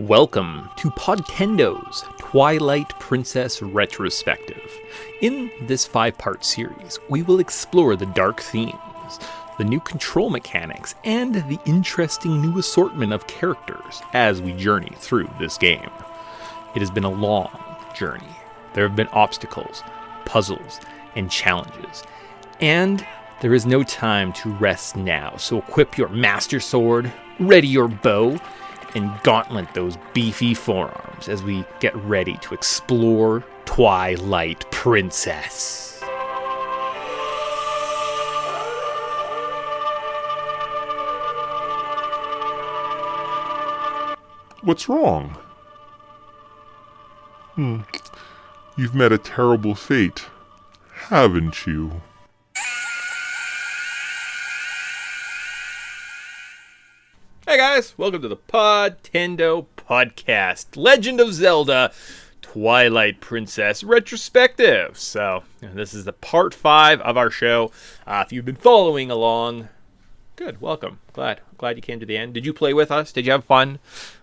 Welcome to Podtendo's Twilight Princess Retrospective. In this 5-part series, we will explore the dark themes, the new control mechanics, and the interesting new assortment of characters as we journey through this game. It has been a long journey. There have been obstacles, puzzles, and challenges. And there is no time to rest now, so equip your master sword, ready your bow, and gauntlet those beefy forearms as we get ready to explore Twilight Princess. What's wrong? You've met a terrible fate, haven't you? Hey guys, welcome to the Podtendo podcast, Legend of Zelda, Twilight Princess Retrospective. So, this is the part 5 of our show. If you've been following along, good, welcome. Glad you came to the end. Did you play with us? Did you have fun?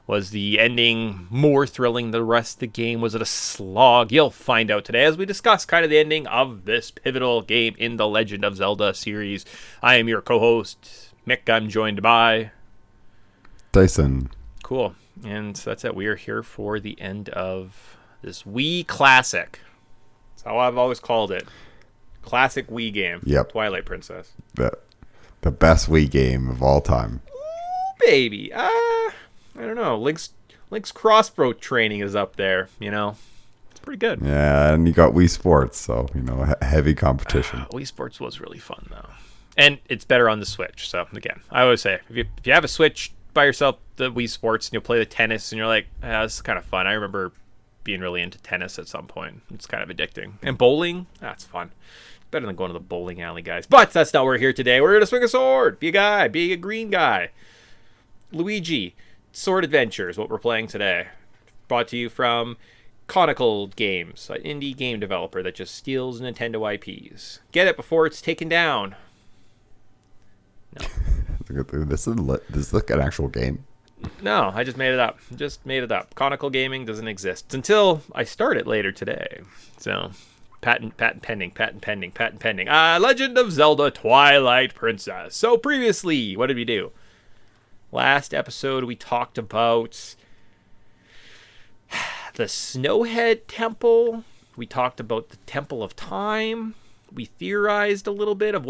Was the ending more thrilling than the rest of the game? Was it a slog? You'll find out today as we discuss kind of the ending of this pivotal game in the Legend of Zelda series. I am your co-host, Mick. I'm joined by Dyson. Cool. And so that's it. We are here for the end of this Wii classic. That's how I've always called it. Classic Wii game. Yep. Twilight Princess. The best Wii game of all time. Ooh, baby. I don't know. Link's crossbow training is up there, you know. It's pretty good. Yeah, and you got Wii Sports, so, heavy competition. Wii Sports was really fun, though. And it's better on the Switch. So, again, I always say, if you have a Switch by yourself, the Wii Sports, and you'll play the tennis, and you're like, this is kind of fun. I remember being really into tennis at some point. It's kind of addicting. And bowling, that's fun. Better than going to the bowling alley, guys. But that's not why we're here today. We're here to swing a sword. Be a guy. Be a green guy. Luigi, Sword Adventure is what we're playing today. Brought to you from Conical Games, an indie game developer that just steals Nintendo IPs. Get it before it's taken down. No. This is like an actual game. No, I just made it up. Conical Gaming doesn't exist until I start it later today. So, patent pending. Legend of Zelda Twilight Princess. So previously, what did we do? Last episode, we talked about the Snowhead Temple. We talked about the Temple of Time. We theorized a little bit of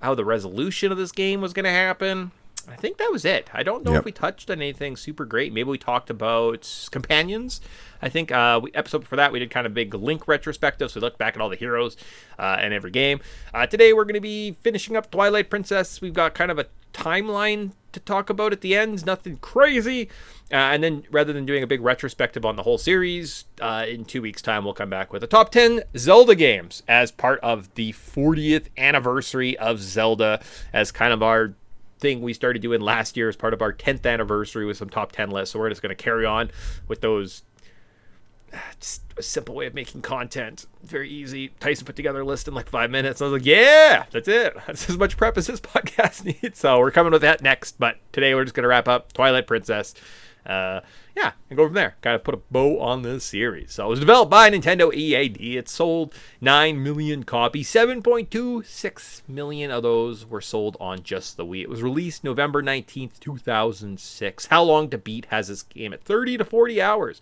how the resolution of this game was gonna happen. I think that was it. I don't know if we touched on anything super great. Maybe we talked about companions. I think episode before that we did kind of big Link retrospective, so we looked back at all the heroes and every game. Today we're going to be finishing up Twilight Princess. We've got kind of a timeline to talk about at the end. Nothing crazy. And then rather than doing a big retrospective on the whole series, in 2 weeks' time we'll come back with the top 10 Zelda games as part of the 40th anniversary of Zelda, as kind of our thing we started doing last year as part of our 10th anniversary with some top 10 lists. So we're just going to carry on with those. Just a simple way of making content. Very easy. Tyson put together a list in like 5 minutes. I was like, yeah, that's it. That's as much prep as this podcast needs. So we're coming with that next. But today we're just going to wrap up Twilight Princess. And go from there. Kind of put a bow on this series. So it was developed by Nintendo EAD. It sold 9 million copies. 7.26 million of those were sold on just the Wii. It was released November 19th, 2006. How long to beat has this game? At 30 to 40 hours.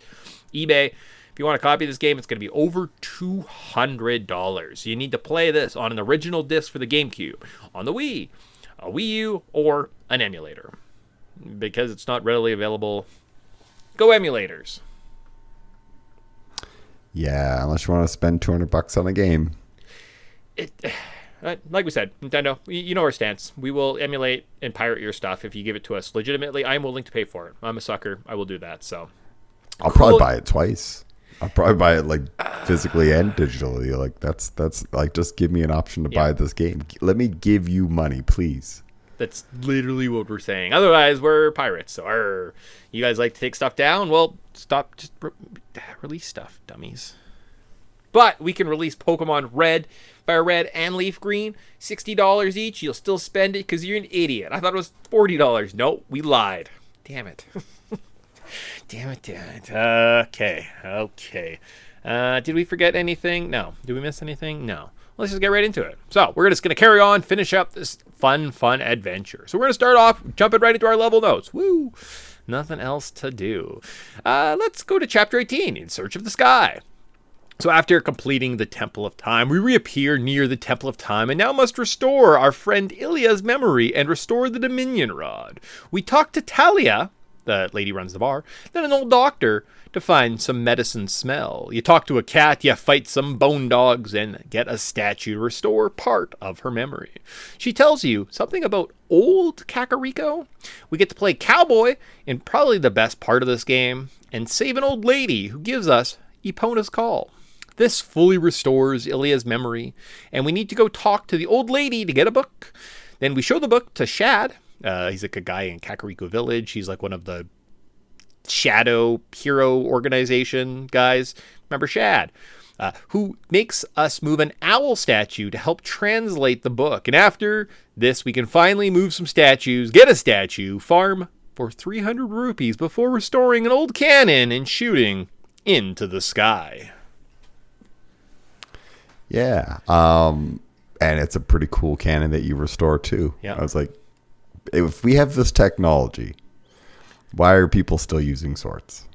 eBay, if you want a copy of this game, it's going to be over $200. You need to play this on an original disc for the GameCube, on the Wii, a Wii U, or an emulator. Because it's not readily available, go emulators. Yeah, unless you want to spend $200 on a game. Like we said, Nintendo, you know our stance. We will emulate and pirate your stuff if you give it to us legitimately. I'm willing to pay for it. I'm a sucker. I will do that. So I'll probably buy it twice. I'll probably buy it like physically and digitally. Like that's like, just give me an option to buy this game. Let me give you money, please. That's literally what we're saying. Otherwise, we're pirates. So, you guys like to take stuff down? Well, stop. Just release stuff, dummies. But we can release Pokemon Red, Fire Red, and Leaf Green. $60 each. You'll still spend it because you're an idiot. I thought it was $40. Nope, we lied. Damn it. Damn it. Okay. Did we forget anything? No. Did we miss anything? No. Let's just get right into it. So we're just going to carry on, finish up this fun adventure. So we're going to start off jumping right into our level notes. Woo! Nothing else to do. Let's go to Chapter 18, In Search of the Sky. So after completing the Temple of Time, we reappear near the Temple of Time and now must restore our friend Ilya's memory and restore the Dominion Rod. We talk to Talia, the lady who runs the bar, then an old doctor to find some medicine smell. You talk to a cat, you fight some bone dogs, and get a statue to restore part of her memory. She tells you something about old Kakariko. We get to play cowboy in probably the best part of this game, and save an old lady who gives us Epona's Call. This fully restores Ilya's memory, and we need to go talk to the old lady to get a book. Then we show the book to Shad. He's like a guy in Kakariko Village. He's like one of the shadow hero organization guys. Remember Shad? Who makes us move an owl statue to help translate the book. And after this, we can finally move some statues, get a statue, farm for 300 rupees before restoring an old cannon and shooting into the sky. Yeah. And it's a pretty cool cannon that you restore too. Yeah. I was like, if we have this technology, why are people still using swords?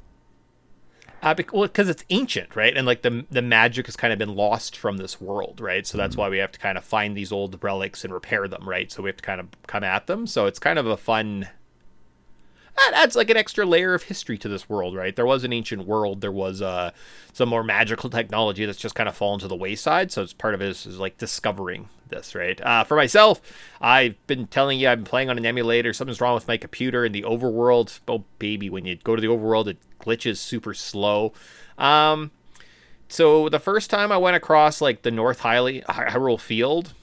Because it's ancient, right? And like the magic has kind of been lost from this world, right? So that's why we have to kind of find these old relics and repair them, right? So we have to kind of come at them. So it's kind of a fun... That adds like an extra layer of history to this world, right? There was an ancient world. There was some more magical technology that's just kind of fallen to the wayside. So it's part of it is like discovering this, right? For myself, I've been telling you I've been playing on an emulator. Something's wrong with my computer in the overworld. Oh, baby, when you go to the overworld, it glitches super slow. So the first time I went across like the North Hyrule Field,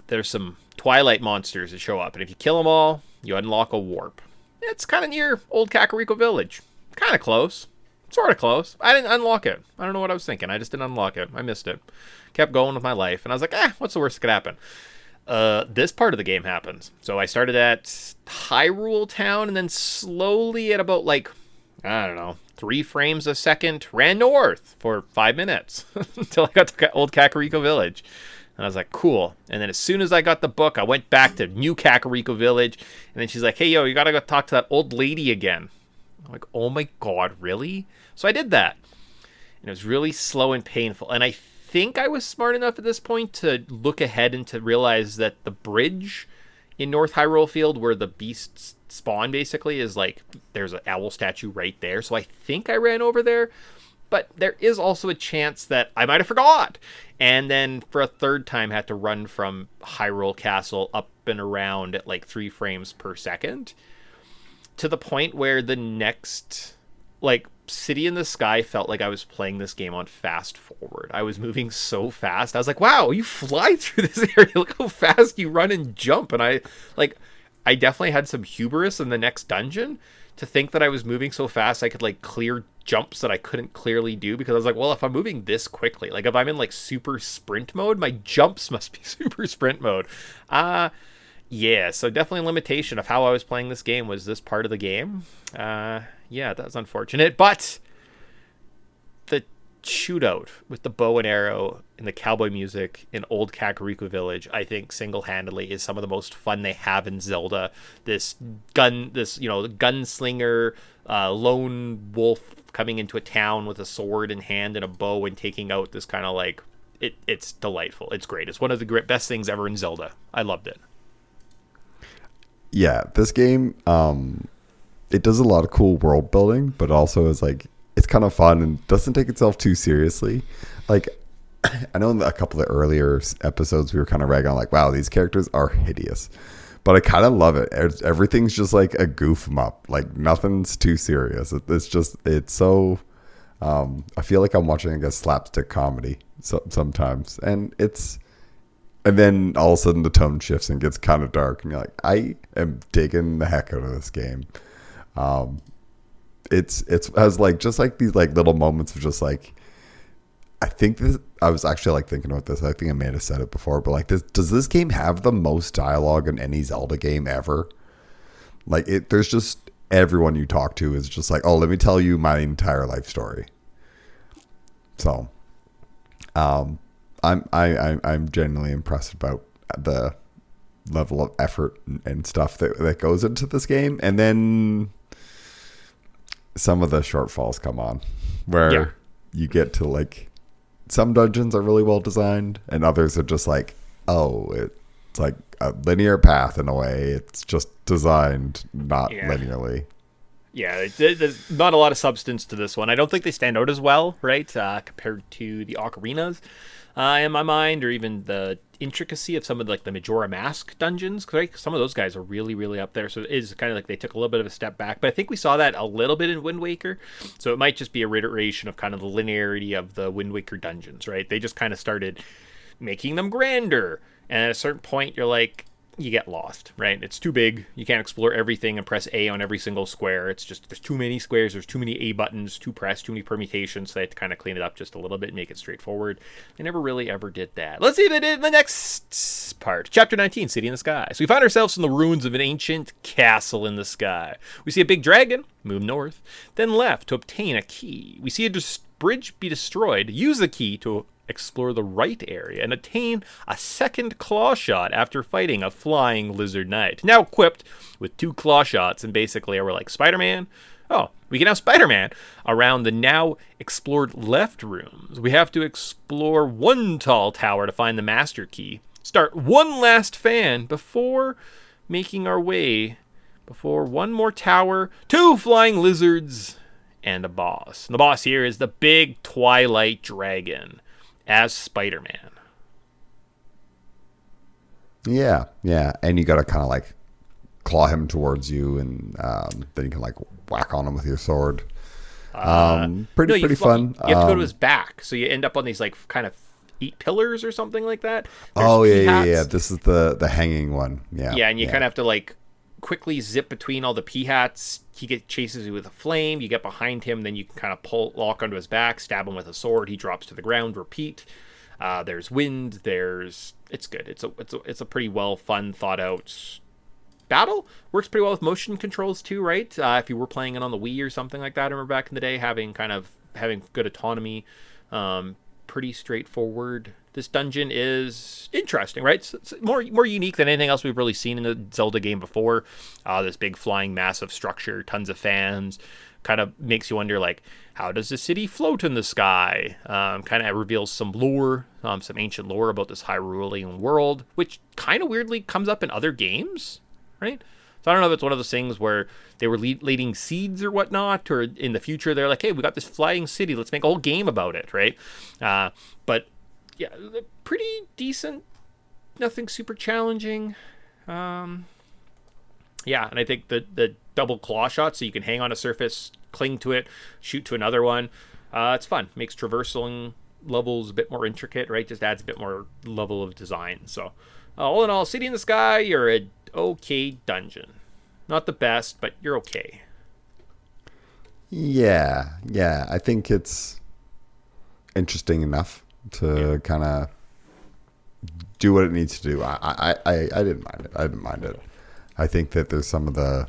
there's some Twilight monsters that show up. And if you kill them all, you unlock a warp. It's kind of near old Kakariko Village. Kind of close. Sort of close. I didn't unlock it. I don't know what I was thinking. I just didn't unlock it. I missed it. Kept going with my life. And I was like, what's the worst that could happen? This part of the game happens. So I started at Hyrule Town and then slowly at about like, I don't know, 3 frames a second, ran north for 5 minutes until I got to old Kakariko Village. And I was like, cool. And then as soon as I got the book, I went back to New Kakariko Village. And then she's like, hey, yo, you got to go talk to that old lady again. I'm like, oh my God, really? So I did that. And it was really slow and painful. And I think I was smart enough at this point to look ahead and to realize that the bridge in North Hyrule Field where the beasts spawn basically is like, there's an owl statue right there. So I think I ran over there. But there is also a chance that I might have forgot. And then for a third time had to run from Hyrule Castle up and around at like 3 frames per second. To the point where the next like City in the Sky felt like I was playing this game on fast forward. I was moving so fast. I was like, wow, you fly through this area. Look how fast you run and jump. And I definitely had some hubris in the next dungeon to think that I was moving so fast I could like clear jumps that I couldn't clearly do, because I was like, well, if I'm moving this quickly, like if I'm in like super sprint mode, my jumps must be super sprint mode. Yeah, so definitely a limitation of how I was playing this game was this part of the game. Yeah, that was unfortunate, but the shootout with the bow and arrow and the cowboy music in old Kakariko Village, I think single-handedly is some of the most fun they have in Zelda. This gunslinger, lone wolf coming into a town with a sword in hand and a bow and taking out this kind of like, it's delightful. It's great. It's one of the best things ever in Zelda. I loved it. Yeah, this game, it does a lot of cool world building, but also is like, it's kind of fun and doesn't take itself too seriously. Like, I know in a couple of earlier episodes we were kind of ragging on like, wow, these characters are hideous. But I kind of love it. Everything's just like a goof 'em up. Like, nothing's too serious. It's so... I feel like I'm watching a slapstick comedy sometimes. And then all of a sudden the tone shifts and gets kind of dark. And you're like, I am digging the heck out of this game. It has like just like these like little moments of just like, I was actually like thinking about this. I think I may have said it before, but like does this game have the most dialogue in any Zelda game ever? Like there's just everyone you talk to is just like, oh, let me tell you my entire life story. So, I'm genuinely impressed about the level of effort and stuff that goes into this game. And then some of the shortfalls come on where you get to like, some dungeons are really well designed and others are just like, oh, it's like a linear path in a way. It's just designed not linearly. Yeah, there's not a lot of substance to this one. I don't think they stand out as well, right, compared to the ocarinas in my mind, or even the intricacy of some of like the Majora Mask dungeons. Right? Some of those guys are really, really up there. So it is kind of like they took a little bit of a step back. But I think we saw that a little bit in Wind Waker. So it might just be a reiteration of kind of the linearity of the Wind Waker dungeons, right? They just kind of started making them grander. And at a certain point, you're like, you get lost, right? It's too big. You can't explore everything and press A on every single square. It's just, there's too many squares. There's too many A buttons to press, too many permutations. So they had to kind of clean it up just a little bit and make it straightforward. They never really ever did that. Let's see if they did in the next part. Chapter 19, City in the Sky. So we find ourselves in the ruins of an ancient castle in the sky. We see a big dragon, move north, then left to obtain a key. We see a bridge be destroyed. Use the key to explore the right area and attain a second claw shot after fighting a flying lizard knight. Now equipped with 2 claw shots, and basically we're like Spider-Man. Oh, we can have Spider-Man around the now explored left rooms. We have to explore one tall tower to find the master key. Start one last fan before making our way before one more tower, 2 flying lizards, and a boss. And the boss here is the big Twilight dragon as Spider-Man. Yeah. And you got to kind of like claw him towards you, and then you can like whack on him with your sword. Pretty fun. You have to go to his back, so you end up on these like kind of 8 pillars or something like that. There's yeah. This is the hanging one. Yeah, and you kind of have to like quickly zip between all the p-hats. He chases you with a flame. You get behind him, then you can kind of lock onto his back, stab him with a sword. He drops to the ground. Repeat. There's wind. It's good. It's a pretty well thought out battle. Works pretty well with motion controls too, right? If you were playing it on the Wii or something like that, I remember back in the day having good autonomy. Pretty straightforward. This dungeon is interesting, right? It's more unique than anything else we've really seen in a Zelda game before. This big flying massive structure, tons of fans, kind of makes you wonder, like, how does the city float in the sky? Kind of reveals some lore, some ancient lore about this Hyrulean world, which kind of weirdly comes up in other games, right? So I don't know if it's one of those things where they were laying seeds or whatnot, or in the future they're like, hey, we got this flying city, let's make a whole game about it, right? But yeah, pretty decent. Nothing super challenging. Yeah, and I think the double claw shot, so you can hang on a surface, cling to it, shoot to another one. It's fun. Makes traversing levels a bit more intricate, right? Just adds a bit more level of design. So all in all, City in the Sky, you're a okay dungeon. Not the best, but you're okay. Yeah. I think it's interesting enough to kind of do what it needs to do. I didn't mind it. I think that there's some of the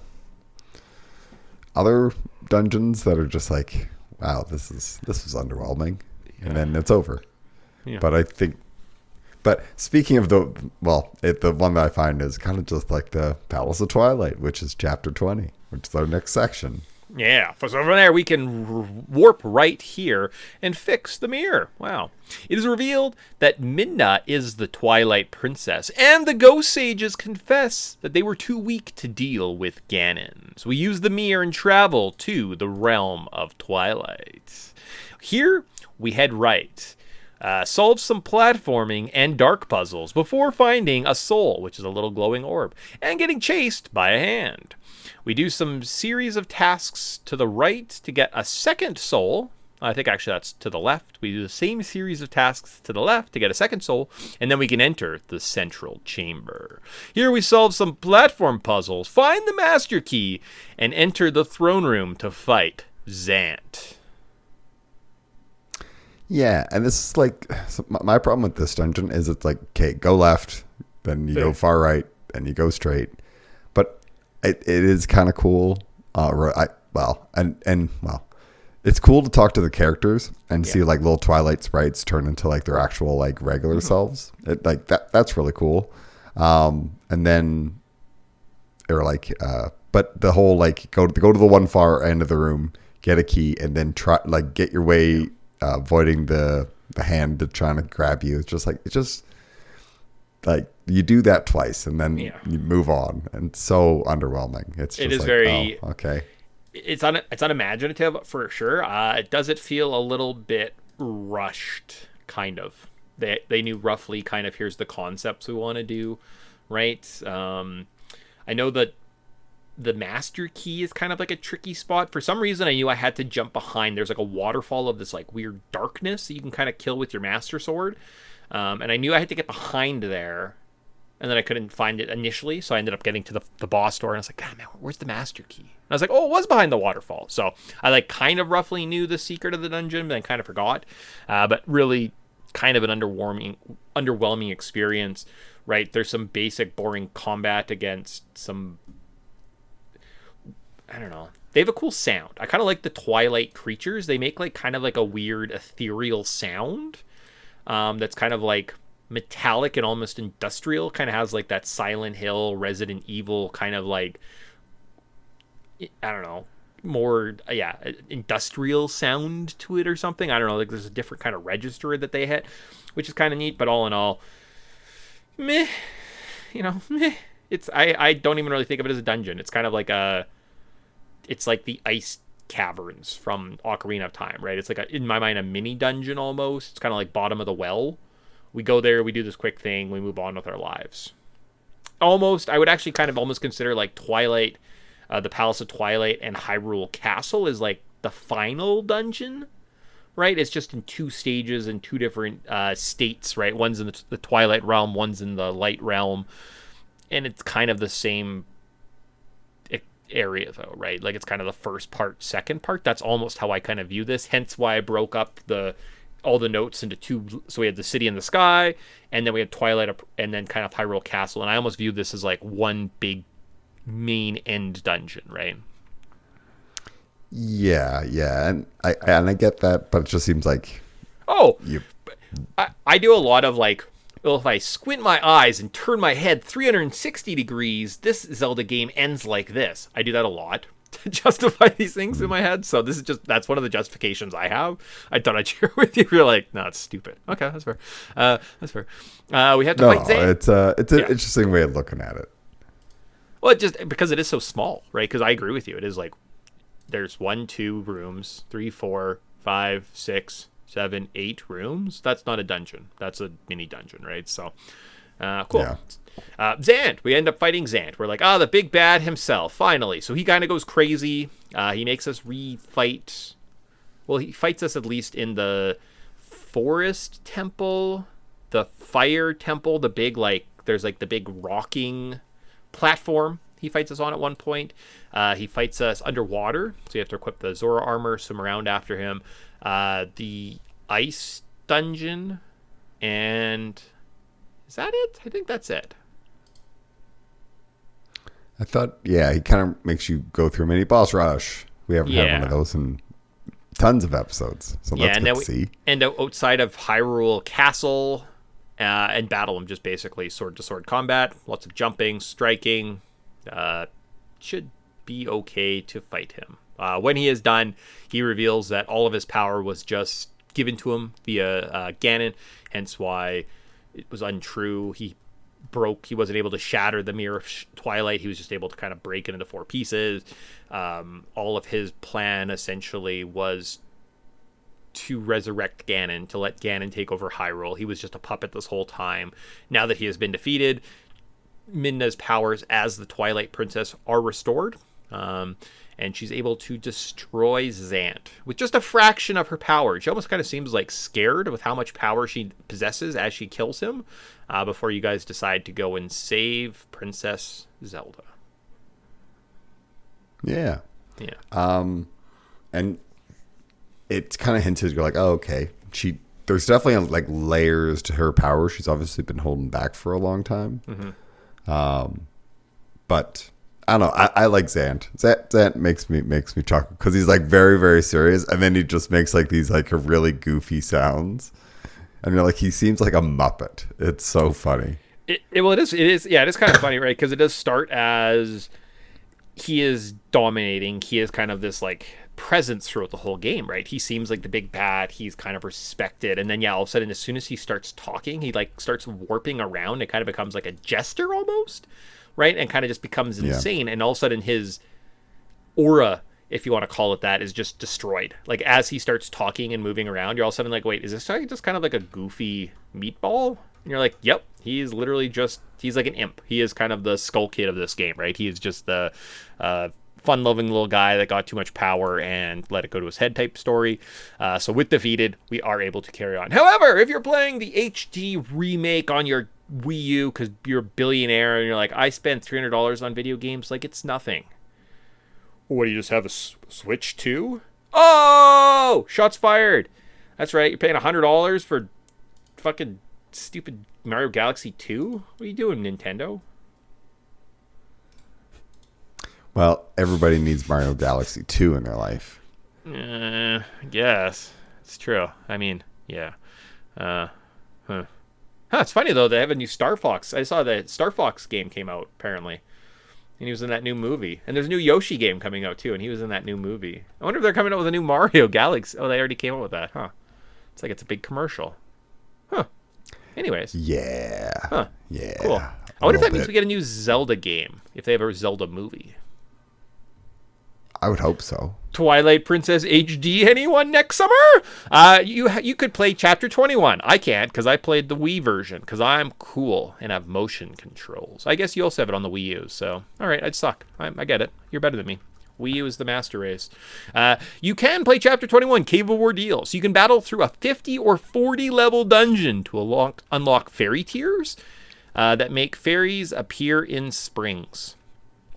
other dungeons that are just like, wow, this is underwhelming, and then it's over. Yeah. But speaking of the one that I find is kind of just like the Palace of Twilight, which is chapter 20, which is our next section. Yeah, so from there we can warp right here and fix the mirror. Wow. It is revealed that Midna is the Twilight Princess, and the Ghost Sages confess that they were too weak to deal with Ganon. So we use the mirror and travel to the realm of Twilight. Here we head right. Solve some platforming and dark puzzles before finding a soul, which is a little glowing orb, and getting chased by a hand. We do some series of tasks to the right to get a second soul. I think actually that's to the left. We do the same series of tasks to the left to get a second soul, and then we can enter the central chamber. Here we solve some platform puzzles, find the master key, and enter the throne room to fight Zant. Yeah, and this is like, my problem with this dungeon is it's like, okay, go left, then you go far right, then you go straight. But it is kind of cool it's cool to talk to the characters and Yeah. see like little Twilight sprites turn into like their actual like regular selves. That's really cool. And then or like but the whole like go to the one far end of the room, get a key, and then try like get your way avoiding the hand to trying to grab you. It's just like you do that twice and then you move on, and it's so underwhelming. It is like, very okay. It's unimaginative for sure. Does it feel a little bit rushed? Kind of. They knew roughly kind of here's the concepts we want to do, right? I know that the master key is kind of like a tricky spot. For some reason, I knew I had to jump behind. There's like a waterfall of this like weird darkness that you can kind of kill with your master sword, and I knew I had to get behind there. And then I couldn't find it initially, so I ended up getting to the boss door, and I was like, God, man, where's the master key? And I was like, oh, it was behind the waterfall. So I like kind of roughly knew the secret of the dungeon, but then kind of forgot. But really kind of an underwhelming experience, right? There's some basic boring combat against some, I don't know. They have a cool sound. I kind of like the Twilight creatures. They make like kind of like a weird ethereal sound that's kind of like metallic and almost industrial, kind of has like that Silent Hill, Resident Evil kind of like, I don't know, more industrial sound to it or something. I don't know, like there's a different kind of register that they hit, which is kind of neat. But all in all, meh. It's I don't even really think of it as a dungeon. It's kind of like it's like the ice caverns from Ocarina of Time, right? It's like in my mind a mini dungeon almost. It's kind of like bottom of the well. We go there, we do this quick thing, we move on with our lives. Almost, I would actually kind of almost consider like Twilight, the Palace of Twilight and Hyrule Castle is like the final dungeon, right? It's just in two stages in two different states, right? One's in the Twilight realm, one's in the Light realm, and it's kind of the same area though, right? Like it's kind of the first part, second part. That's almost how I kind of view this, hence why I broke up all the notes into two. So we had the city in the sky, and then we had Twilight, and then kind of Hyrule Castle. And I almost viewed this as like one big main end dungeon, right? Yeah, and I get that, but it just seems like I do a lot of like, well, if I squint my eyes and turn my head 360 degrees, this Zelda game ends like this. I do that a lot to justify these things in my head. So that's one of the justifications I have. I thought I'd share with you. You're like, no, it's stupid. Okay, that's fair. That's fair. We have to fight Zane. It's an interesting way of looking at it. Well, just because it is so small, right? Because I agree with you. It is like there's 1, 2 rooms, 3, 4, 5, 6, 7, 8 rooms. That's not a dungeon. That's a mini dungeon, right? So, cool. Yeah. Zant. We end up fighting Zant. We're like, the big bad himself, finally. So he kind of goes crazy. He makes us refight. Well, he fights us at least in the forest temple, the fire temple, the big, like, there's like the big rocking platform he fights us on at one point. He fights us underwater, so you have to equip the Zora armor, swim around after him. The ice dungeon, and is that it? I think that's it. I thought, he kind of makes you go through a mini boss rush. We haven't had one of those in tons of episodes, so that's good to see. And outside of Hyrule Castle, and battle him, just basically sword-to-sword combat, lots of jumping, striking. Should be okay to fight him. When he is done, he reveals that all of his power was just given to him via Ganon, hence why it was untrue. He wasn't able to shatter the Mirror of Twilight. He was just able to kind of break it into 4 pieces. All of his plan essentially was to resurrect Ganon, to let Ganon take over Hyrule. He was just a puppet this whole time. Now that he has been defeated, Midna's powers as the Twilight Princess are restored, and she's able to destroy Zant with just a fraction of her power. She almost kind of seems like scared with how much power she possesses as she kills him, before you guys decide to go and save Princess Zelda. Yeah. And it's kind of hinted, you're like, oh, okay. There's definitely like layers to her power. She's obviously been holding back for a long time. Mm-hmm. But I don't know. I like Zant. Zant makes me chuckle because he's like very, very serious, and then he just makes like these like really goofy sounds, and you're like, he seems like a Muppet. It's so funny. It is. Yeah, it is kind of funny, right? Because it does start as he is dominating. He is kind of this like presence throughout the whole game, right? He seems like the big bad. He's kind of respected, and then all of a sudden, as soon as he starts talking, he like starts warping around. It kind of becomes like a jester almost. Right, and kind of just becomes insane, and all of a sudden his aura, if you want to call it that, is just destroyed. Like as he starts talking and moving around, you're all of a sudden like, wait, is this just kind of like a goofy meatball? And you're like, yep, he's literally he's like an imp. He is kind of the skull kid of this game, right? He is just the fun-loving little guy that got too much power and let it go to his head type story. So with defeated, we are able to carry on. However, if you're playing the HD remake on your Wii U because you're a billionaire and you're like, I spent $300 on video games, like it's nothing. What, do you just have a Switch too? Oh, shots fired. That's right, you're paying $100 for fucking stupid Mario Galaxy 2? What are you doing, Nintendo? Well, everybody needs Mario Galaxy 2 in their life. I guess it's true. I mean, yeah. It's funny, though, they have a new Star Fox. I saw the Star Fox game came out, apparently. And he was in that new movie. And there's a new Yoshi game coming out, too, and he was in that new movie. I wonder if they're coming out with a new Mario Galaxy. Oh, they already came out with that, huh? It's like it's a big commercial. Huh. Anyways. Yeah. Huh. Yeah. Cool. I wonder if that means we get a new Zelda game, if they have a Zelda movie. I would hope so. Twilight Princess HD, anyone next summer? You could play Chapter 21. I can't because I played the Wii version because I'm cool and have motion controls. I guess you also have it on the Wii U, so all right, I'd suck. I get it. You're better than me. Wii U is the master race. You can play Chapter 21, Cave of Ordeals. You can battle through a 50 or 40 level dungeon to unlock fairy tears that make fairies appear in springs.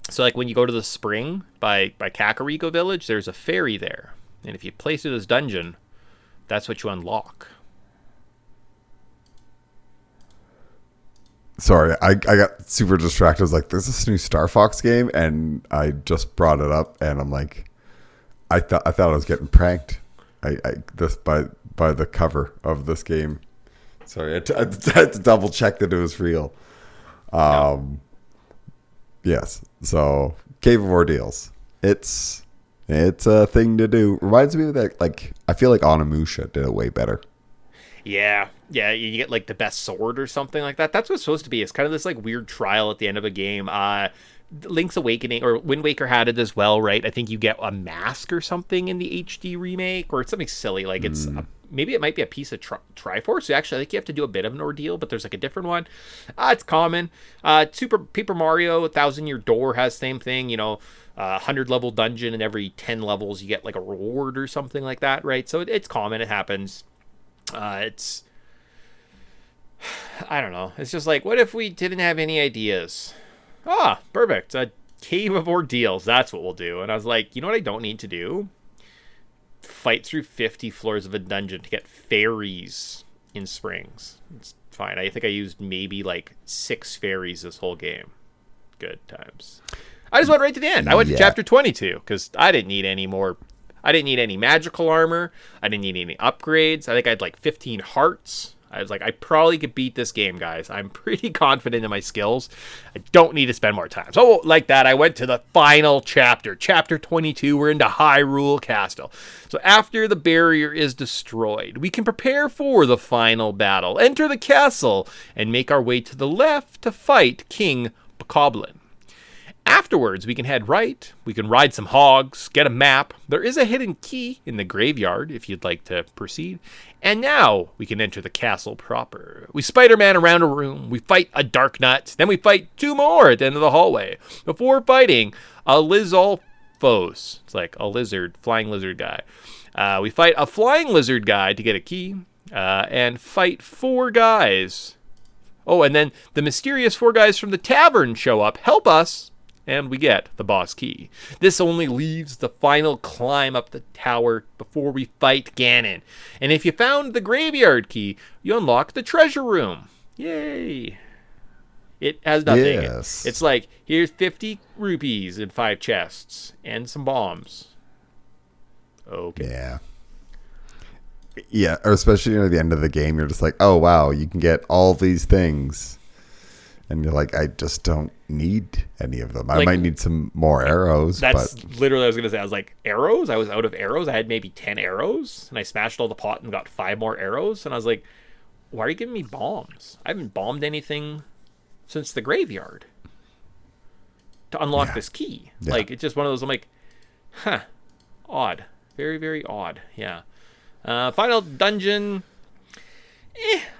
So like when you go to the spring by Kakariko Village, there's a fairy there. And if you play through this dungeon, that's what you unlock. Sorry, I got super distracted. I was like, there's this new Star Fox game, and I just brought it up, and I'm like, I thought I was getting pranked. This by the cover of this game. Sorry, I had to double check that it was real. Yes. So, Cave of Ordeals. It's a thing to do. Reminds me of that, like, I feel like Onimusha did it way better. Yeah, you get like the best sword or something like that. That's what it's supposed to be. It's kind of this like weird trial at the end of a game. Link's Awakening or Wind Waker had it as well, right? I think you get a mask or something in the HD remake, or it's something silly like it's maybe it might be a piece of Triforce. So actually, I think you have to do a bit of an ordeal, but there's like a different one. It's common. Super Paper Mario 1000 Year Door has same thing. 100 level dungeon, and every 10 levels you get like a reward or something like that, right? So it's common. It happens. I don't know. It's just like, what if we didn't have any ideas? Perfect. A Cave of Ordeals. That's what we'll do. And I was like, you know what I don't need to do? Fight through 50 floors of a dungeon to get fairies in springs. It's fine. I think I used maybe like 6 fairies this whole game. Good times. I just went right to the end. I went to chapter 22 because I didn't need any more. I didn't need any magical armor. I didn't need any upgrades. I think I had like 15 hearts. I was like, I probably could beat this game, guys. I'm pretty confident in my skills. I don't need to spend more time. So like that, I went to the final chapter. Chapter 22, we're into Hyrule Castle. So after the barrier is destroyed, we can prepare for the final battle, enter the castle, and make our way to the left to fight King Bokoblin. Afterwards, we can head right, we can ride some hogs, get a map. There is a hidden key in the graveyard if you'd like to proceed. And now we can enter the castle proper. We Spider-Man around a room, we fight a Dark Nut, then we fight 2 more at the end of the hallway before fighting a Lizalfos. It's like a lizard, flying lizard guy. We fight a flying lizard guy to get a key and fight 4 guys. Oh, and then the mysterious 4 guys from the tavern show up, help us. And we get the boss key. This only leaves the final climb up the tower before we fight Ganon. And if you found the graveyard key, you unlock the treasure room. Yay! It has nothing. Yes. It's like, here's 50 rupees in 5 chests and some bombs. Okay. Yeah. Yeah, or especially at the end of the game, you're just like, oh, wow, you can get all these things. And you're like, I just don't need any of them. I Like, might need some more arrows, That's but literally what I was going to say. I was like, arrows? I was out of arrows. I had maybe 10 arrows, and I smashed all the pot and got 5 more arrows. And I was like, why are you giving me bombs? I haven't bombed anything since the graveyard to unlock this key. Yeah. Like, it's just one of those, I'm like, huh, odd. Very, very odd. Yeah. Final dungeon.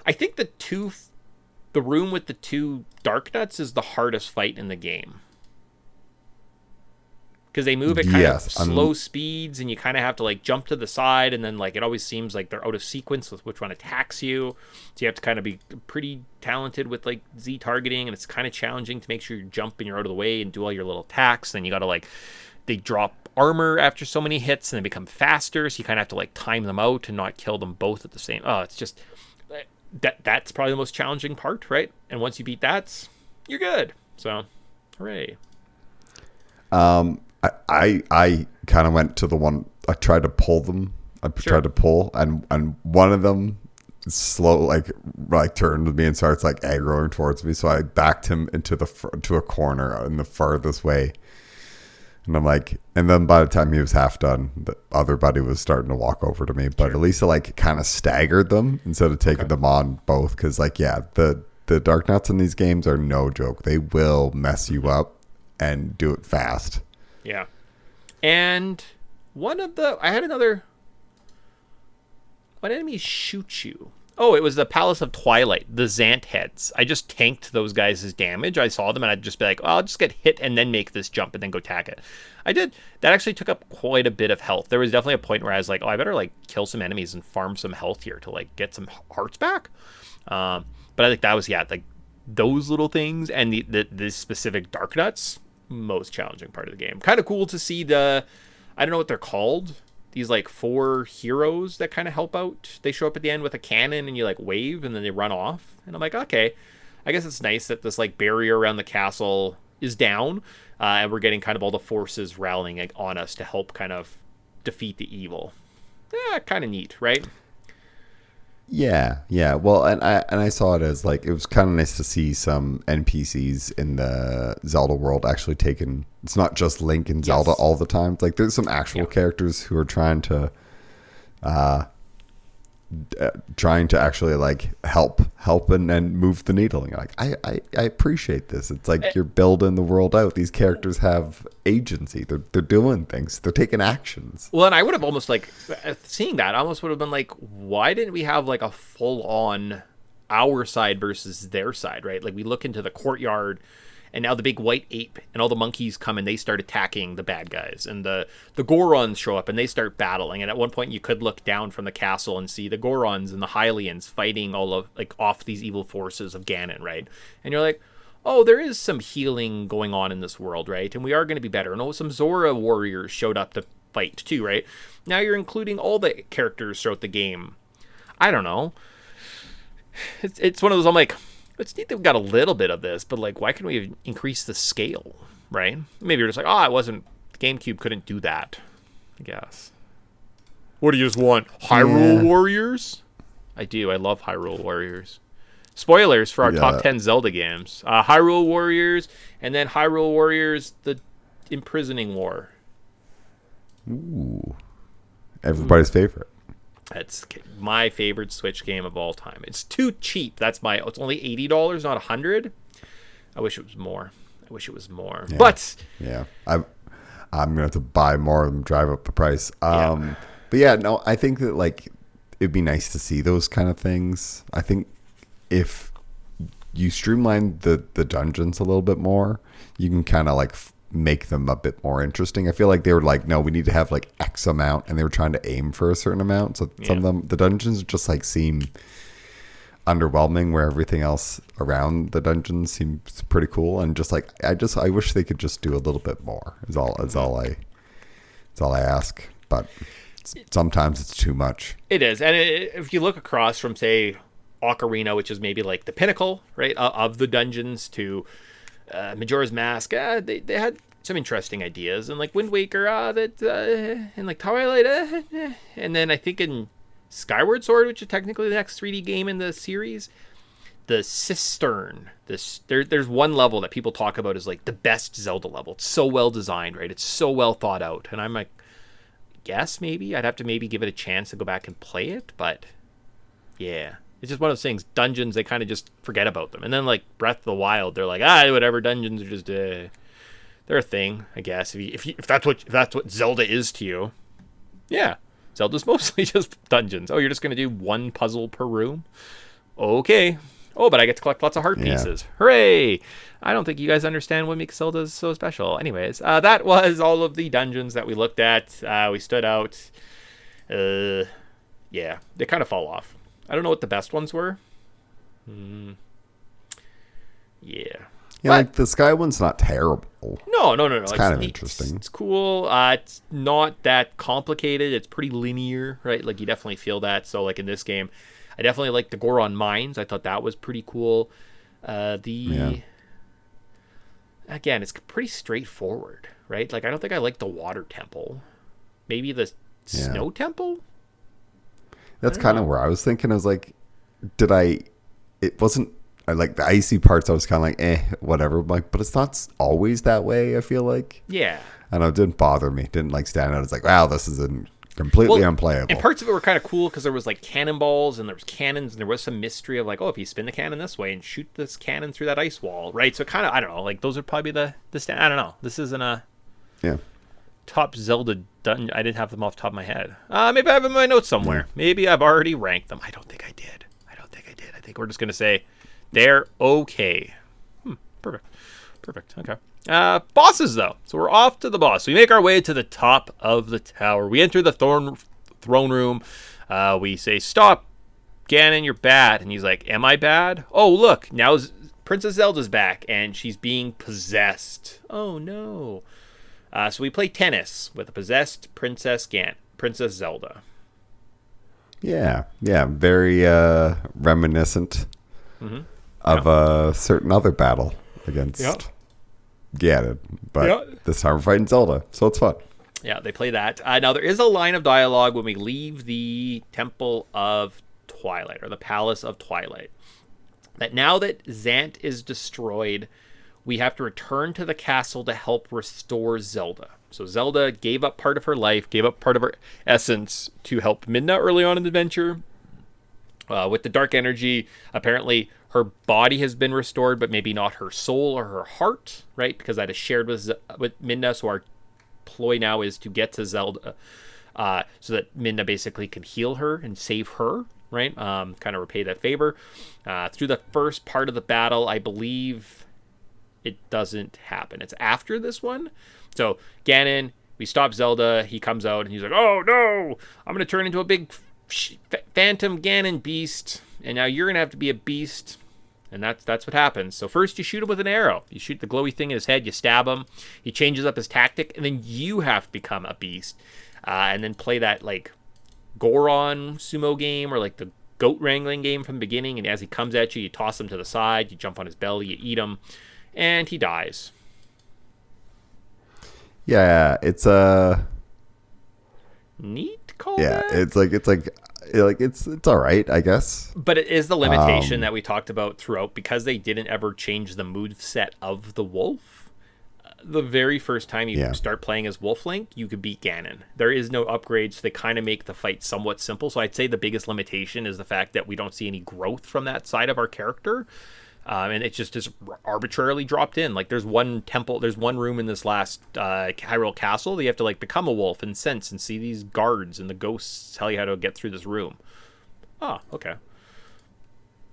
I think the room with the 2 dark nuts is the hardest fight in the game. Because they move at kind of slow speeds, and you kind of have to like jump to the side, and then like it always seems like they're out of sequence with which one attacks you. So you have to kind of be pretty talented with like Z targeting, and it's kind of challenging to make sure you jump and you're out of the way and do all your little attacks. Then you got to like, they drop armor after so many hits, and they become faster, so you kind of have to like time them out and not kill them both at the same. Oh, it's just that's probably the most challenging part, right? And once you beat that, you're good. So, hooray. I kind of went to the one, I tried to pull them. Tried to pull, and one of them slow, like turned to me and starts like aggroing towards me. So I backed him into to a corner in the farthest way. And I'm like, and then by the time he was half done, the other buddy was starting to walk over to me. But at least I like kind of staggered them instead of taking them on both. Because like, yeah, the dark nuts in these games are no joke. They will mess you up and do it fast. Yeah. And one enemy shoots you. Oh, it was the Palace of Twilight, the Zant heads. I just tanked those guys' damage. I saw them and I'd just be like, oh, I'll just get hit and then make this jump and then go attack it. I did. That actually took up quite a bit of health. There was definitely a point where I was like, oh, I better like kill some enemies and farm some health here to like get some hearts back. But I think that was, like those little things and the specific dark nuts, most challenging part of the game. Kind of cool to see I don't know what they're called. These like 4 heroes that kind of help out. They show up at the end with a cannon and you like wave and then they run off. And I'm like, okay, I guess it's nice that this like barrier around the castle is down, and we're getting kind of all the forces rallying like, on us to help kind of defeat the evil. Yeah, kind of neat, right? Yeah. Well, and I saw it as like, it was kind of nice to see some NPCs in the Zelda world actually taken. It's not just Link and Zelda all the time. It's like there's some actual characters who are trying to actually like help and move the needle. And you're like, I appreciate this. It's like you're building the world out. These characters have agency. They're doing things. They're taking actions. Well, and I would have almost like, seeing that, I almost would have been like, why didn't we have like a full on our side versus their side, right? Like we look into the courtyard, and now the big white ape and all the monkeys come and they start attacking the bad guys. And the Gorons show up and they start battling. And at one point you could look down from the castle and see the Gorons and the Hylians fighting all of like off these evil forces of Ganon, right? And you're like, oh, there is some healing going on in this world, right? And we are going to be better. And some Zora warriors showed up to fight too, right? Now you're including all the characters throughout the game. I don't know. It's one of those, I'm like, it's neat that we've got a little bit of this, but like, why can't we increase the scale, right? Maybe you're just like, the GameCube couldn't do that, I guess. What do you just want? Hyrule Warriors? I do. I love Hyrule Warriors. Spoilers for our top 10 Zelda games. Hyrule Warriors, and then Hyrule Warriors, the Imprisoning War. Ooh. Everybody's favorite. That's my favorite Switch game of all time. It's too cheap. It's only $80, not $100. I wish it was more. Yeah. But yeah, I'm gonna have to buy more of them, drive up the price. But yeah, no, I think that like it'd be nice to see those kind of things. I think if you streamline the dungeons a little bit more, you can kind of like make them a bit more interesting. I feel like they were like, no, we need to have like X amount, and they were trying to aim for a certain amount. So some of them, the dungeons just like seem underwhelming, where everything else around the dungeons seems pretty cool. And just like, I wish they could just do a little bit more. Is all I ask. But sometimes it's too much. It is. And if you look across from, say, Ocarina, which is maybe like the pinnacle, right, of the dungeons, to Majora's Mask. They had some interesting ideas, and like Wind Waker, and like Twilight, and then I think in Skyward Sword, which is technically the next 3D game in the series, the Cistern. There's one level that people talk about as like the best Zelda level. It's so well designed, right? It's so well thought out, and I'm like, guess maybe I'd have to maybe give it a chance to go back and play it, but yeah. It's just one of those things. Dungeons, they kind of just forget about them. And then, like, Breath of the Wild, they're like, whatever, dungeons are just, they're a thing, I guess. If that's what Zelda is to you. Yeah, Zelda's mostly just dungeons. Oh, you're just going to do one puzzle per room? Okay. Oh, but I get to collect lots of heart pieces. Hooray! I don't think you guys understand what makes Zelda so special. Anyways, that was all of the dungeons that we looked at. We stood out. Yeah, they kind of fall off. I don't know what the best ones were. Yeah. Yeah, like the Sky one's not terrible. No. It's kind of interesting. It's cool. It's not that complicated. It's pretty linear, right? Like, you definitely feel that. So, like, in this game, I definitely like the Goron Mines. I thought that was pretty cool. Again, it's pretty straightforward, right? Like, I don't think I like the Water Temple. Maybe the Snow Temple? That's kind of where I was thinking. I was like, it wasn't, I like the icy parts. I was kind of like, whatever. I'm like, but it's not always that way, I feel like. Yeah. And it didn't bother me. It didn't like stand out. It's like, wow, this is completely unplayable. And parts of it were kind of cool because there was like cannonballs and there was cannons and there was some mystery of like, oh, if you spin the cannon this way and shoot this cannon through that ice wall, right? So kind of, I don't know, like those would probably be I don't know. This isn't a top Zelda dungeon. I didn't have them off the top of my head. Maybe I have them in my notes somewhere. Maybe I've already ranked them. I don't think I did. I think we're just going to say they're okay. Perfect. Okay. Bosses, though. So we're off to the boss. We make our way to the top of the tower. We enter the throne room. We say, stop, Ganon, you're bad. And he's like, am I bad? Oh, look, now Princess Zelda's back, and she's being possessed. Oh, no. So we play tennis with a possessed Princess Zelda. Yeah, very reminiscent of a certain other battle against Ganon, but this time we're fighting Zelda, so it's fun. Yeah, they play that. Now, there is a line of dialogue when we leave the Temple of Twilight, or the Palace of Twilight, that now that Zant is destroyed, we have to return to the castle to help restore Zelda. So Zelda gave up part of her life, gave up part of her essence to help Midna early on in the adventure. With the dark energy, apparently her body has been restored, but maybe not her soul or her heart, right? Because that is shared with Midna. So our ploy now is to get to Zelda so that Midna basically can heal her and save her, right? Kind of repay that favor. Through the first part of the battle, I believe it doesn't happen. It's after this one. So Ganon, we stop Zelda. He comes out and he's like, oh no, I'm going to turn into a big phantom Ganon beast. And now you're going to have to be a beast. And that's what happens. So first you shoot him with an arrow. You shoot the glowy thing in his head. You stab him. He changes up his tactic. And then you have to become a beast. And then play that like Goron sumo game or like the goat wrangling game from the beginning. And as he comes at you, you toss him to the side. You jump on his belly. You eat him. And he dies. Yeah, it's a neat call. Yeah, it's all right, I guess. But it is the limitation that we talked about throughout, because they didn't ever change the moveset of the wolf. The very first time you start playing as Wolf Link, you could beat Ganon. There is no upgrades, so they kind of make the fight somewhat simple. So I'd say the biggest limitation is the fact that we don't see any growth from that side of our character. And it just is arbitrarily dropped in. Like there's one room in this last Hyrule Castle that you have to like become a wolf and sense and see these guards and the ghosts tell you how to get through this room. Oh, okay.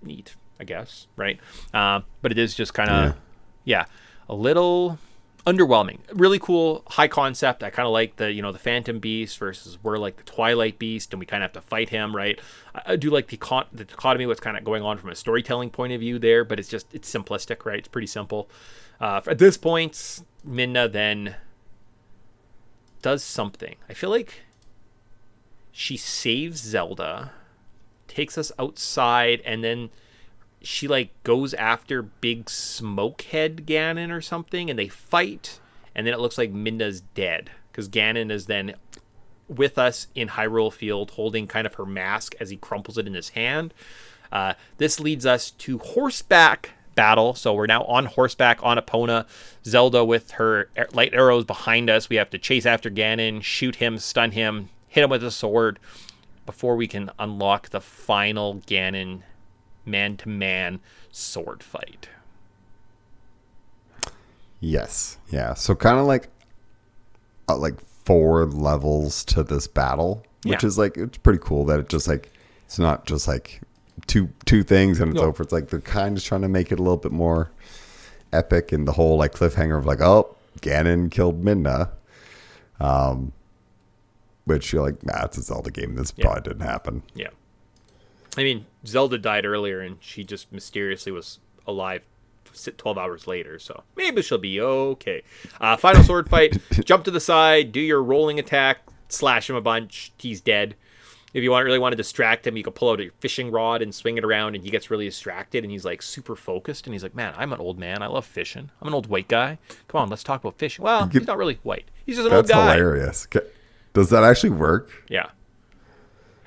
Neat, I guess, right? But it is just kind of, a little underwhelming. Really cool, high concept. I kind of like the Phantom Beast versus we're like the Twilight Beast, and we kind of have to fight him, right? I do like the dichotomy, what's kind of going on from a storytelling point of view there, but it's simplistic, right? It's pretty simple. At this point, Midna then does something. I feel like she saves Zelda, takes us outside, and then she like goes after big smokehead Ganon or something, and they fight, and then it looks like Midna's dead because Ganon is then with us in Hyrule Field holding kind of her mask as he crumples it in his hand. This leads us to horseback battle. So we're now on horseback on Epona. Zelda with her light arrows behind us. We have to chase after Ganon, shoot him, stun him, hit him with a sword before we can unlock the final Ganon man-to-man sword fight. Yes. Yeah. So kind of like 4 levels to this battle, which is like, it's pretty cool that it just like, it's not just like two things and it's over. It's like they're kind of trying to make it a little bit more epic, and the whole like cliffhanger of like, oh, Ganon killed Midna. Which you're like, nah, it's a Zelda game. This probably didn't happen. Yeah. I mean, Zelda died earlier and she just mysteriously was alive 12 hours later, so maybe she'll be okay. Final sword fight. Jump to the side, do your rolling attack, slash him a bunch. He's dead. If you really want to distract him, you can pull out a fishing rod and swing it around, and he gets really distracted, and he's like super focused, and he's like, man, I'm an old man. I love fishing. I'm an old white guy. Come on, let's talk about fishing. Well, he's not really white. He's just an old guy. That's hilarious. Does that actually work? Yeah.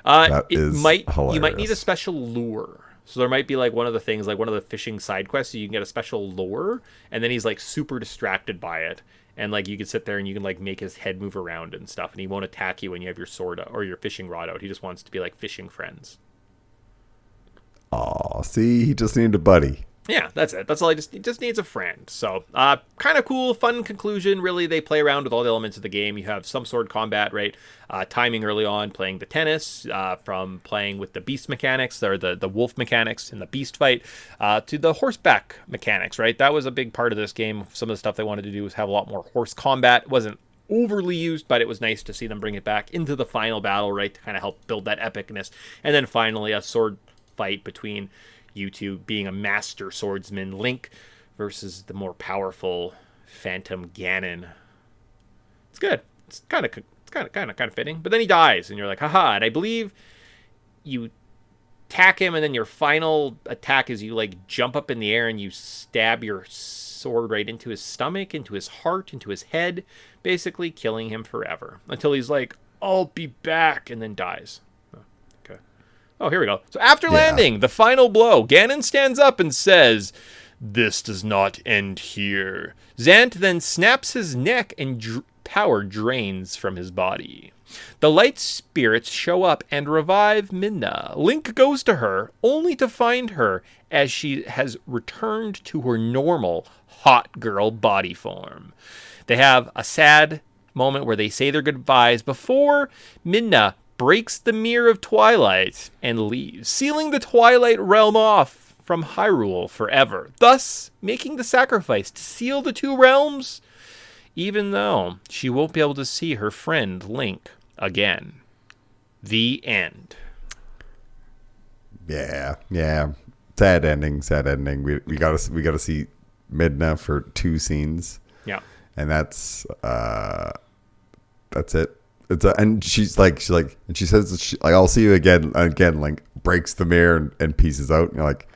That is hilarious. You might need a special lure. So there might be like one of the things, like one of the fishing side quests, so you can get a special lure, and then he's like super distracted by it. And like you can sit there and you can like make his head move around and stuff, and he won't attack you when you have your sword out, or your fishing rod out. He just wants to be like fishing friends. Oh, see, he just needed a buddy. Yeah, that's it. That's all. He just needs a friend. So, kind of cool, fun conclusion. Really, they play around with all the elements of the game. You have some sword combat, right? Timing early on, playing the tennis, from playing with the beast mechanics, or the wolf mechanics in the beast fight, to the horseback mechanics, right? That was a big part of this game. Some of the stuff they wanted to do was have a lot more horse combat. It wasn't overly used, but it was nice to see them bring it back into the final battle, right? To kind of help build that epicness. And then finally, a sword fight between you two, being a master swordsman Link versus the more powerful Phantom Ganon. It's good. It's kind of fitting. But then he dies, and you're like, haha. And I believe you attack him, and then your final attack is you like jump up in the air and you stab your sword right into his stomach, into his heart, into his head, basically killing him forever until he's like, I'll be back, and then dies. Oh, here we go. So after landing, the final blow, Ganon stands up and says, "This does not end here." Zant then snaps his neck and power drains from his body. The light spirits show up and revive Midna. Link goes to her, only to find her as she has returned to her normal hot girl body form. They have a sad moment where they say their goodbyes before Midna breaks the mirror of Twilight and leaves, sealing the Twilight realm off from Hyrule forever, thus making the sacrifice to seal the 2 realms, even though she won't be able to see her friend Link again. The end. Yeah. Sad ending. We gotta see Midna for 2 scenes. Yeah. And that's it. And she says, I'll see you again, Link, breaks the mirror and pieces out. And you're like,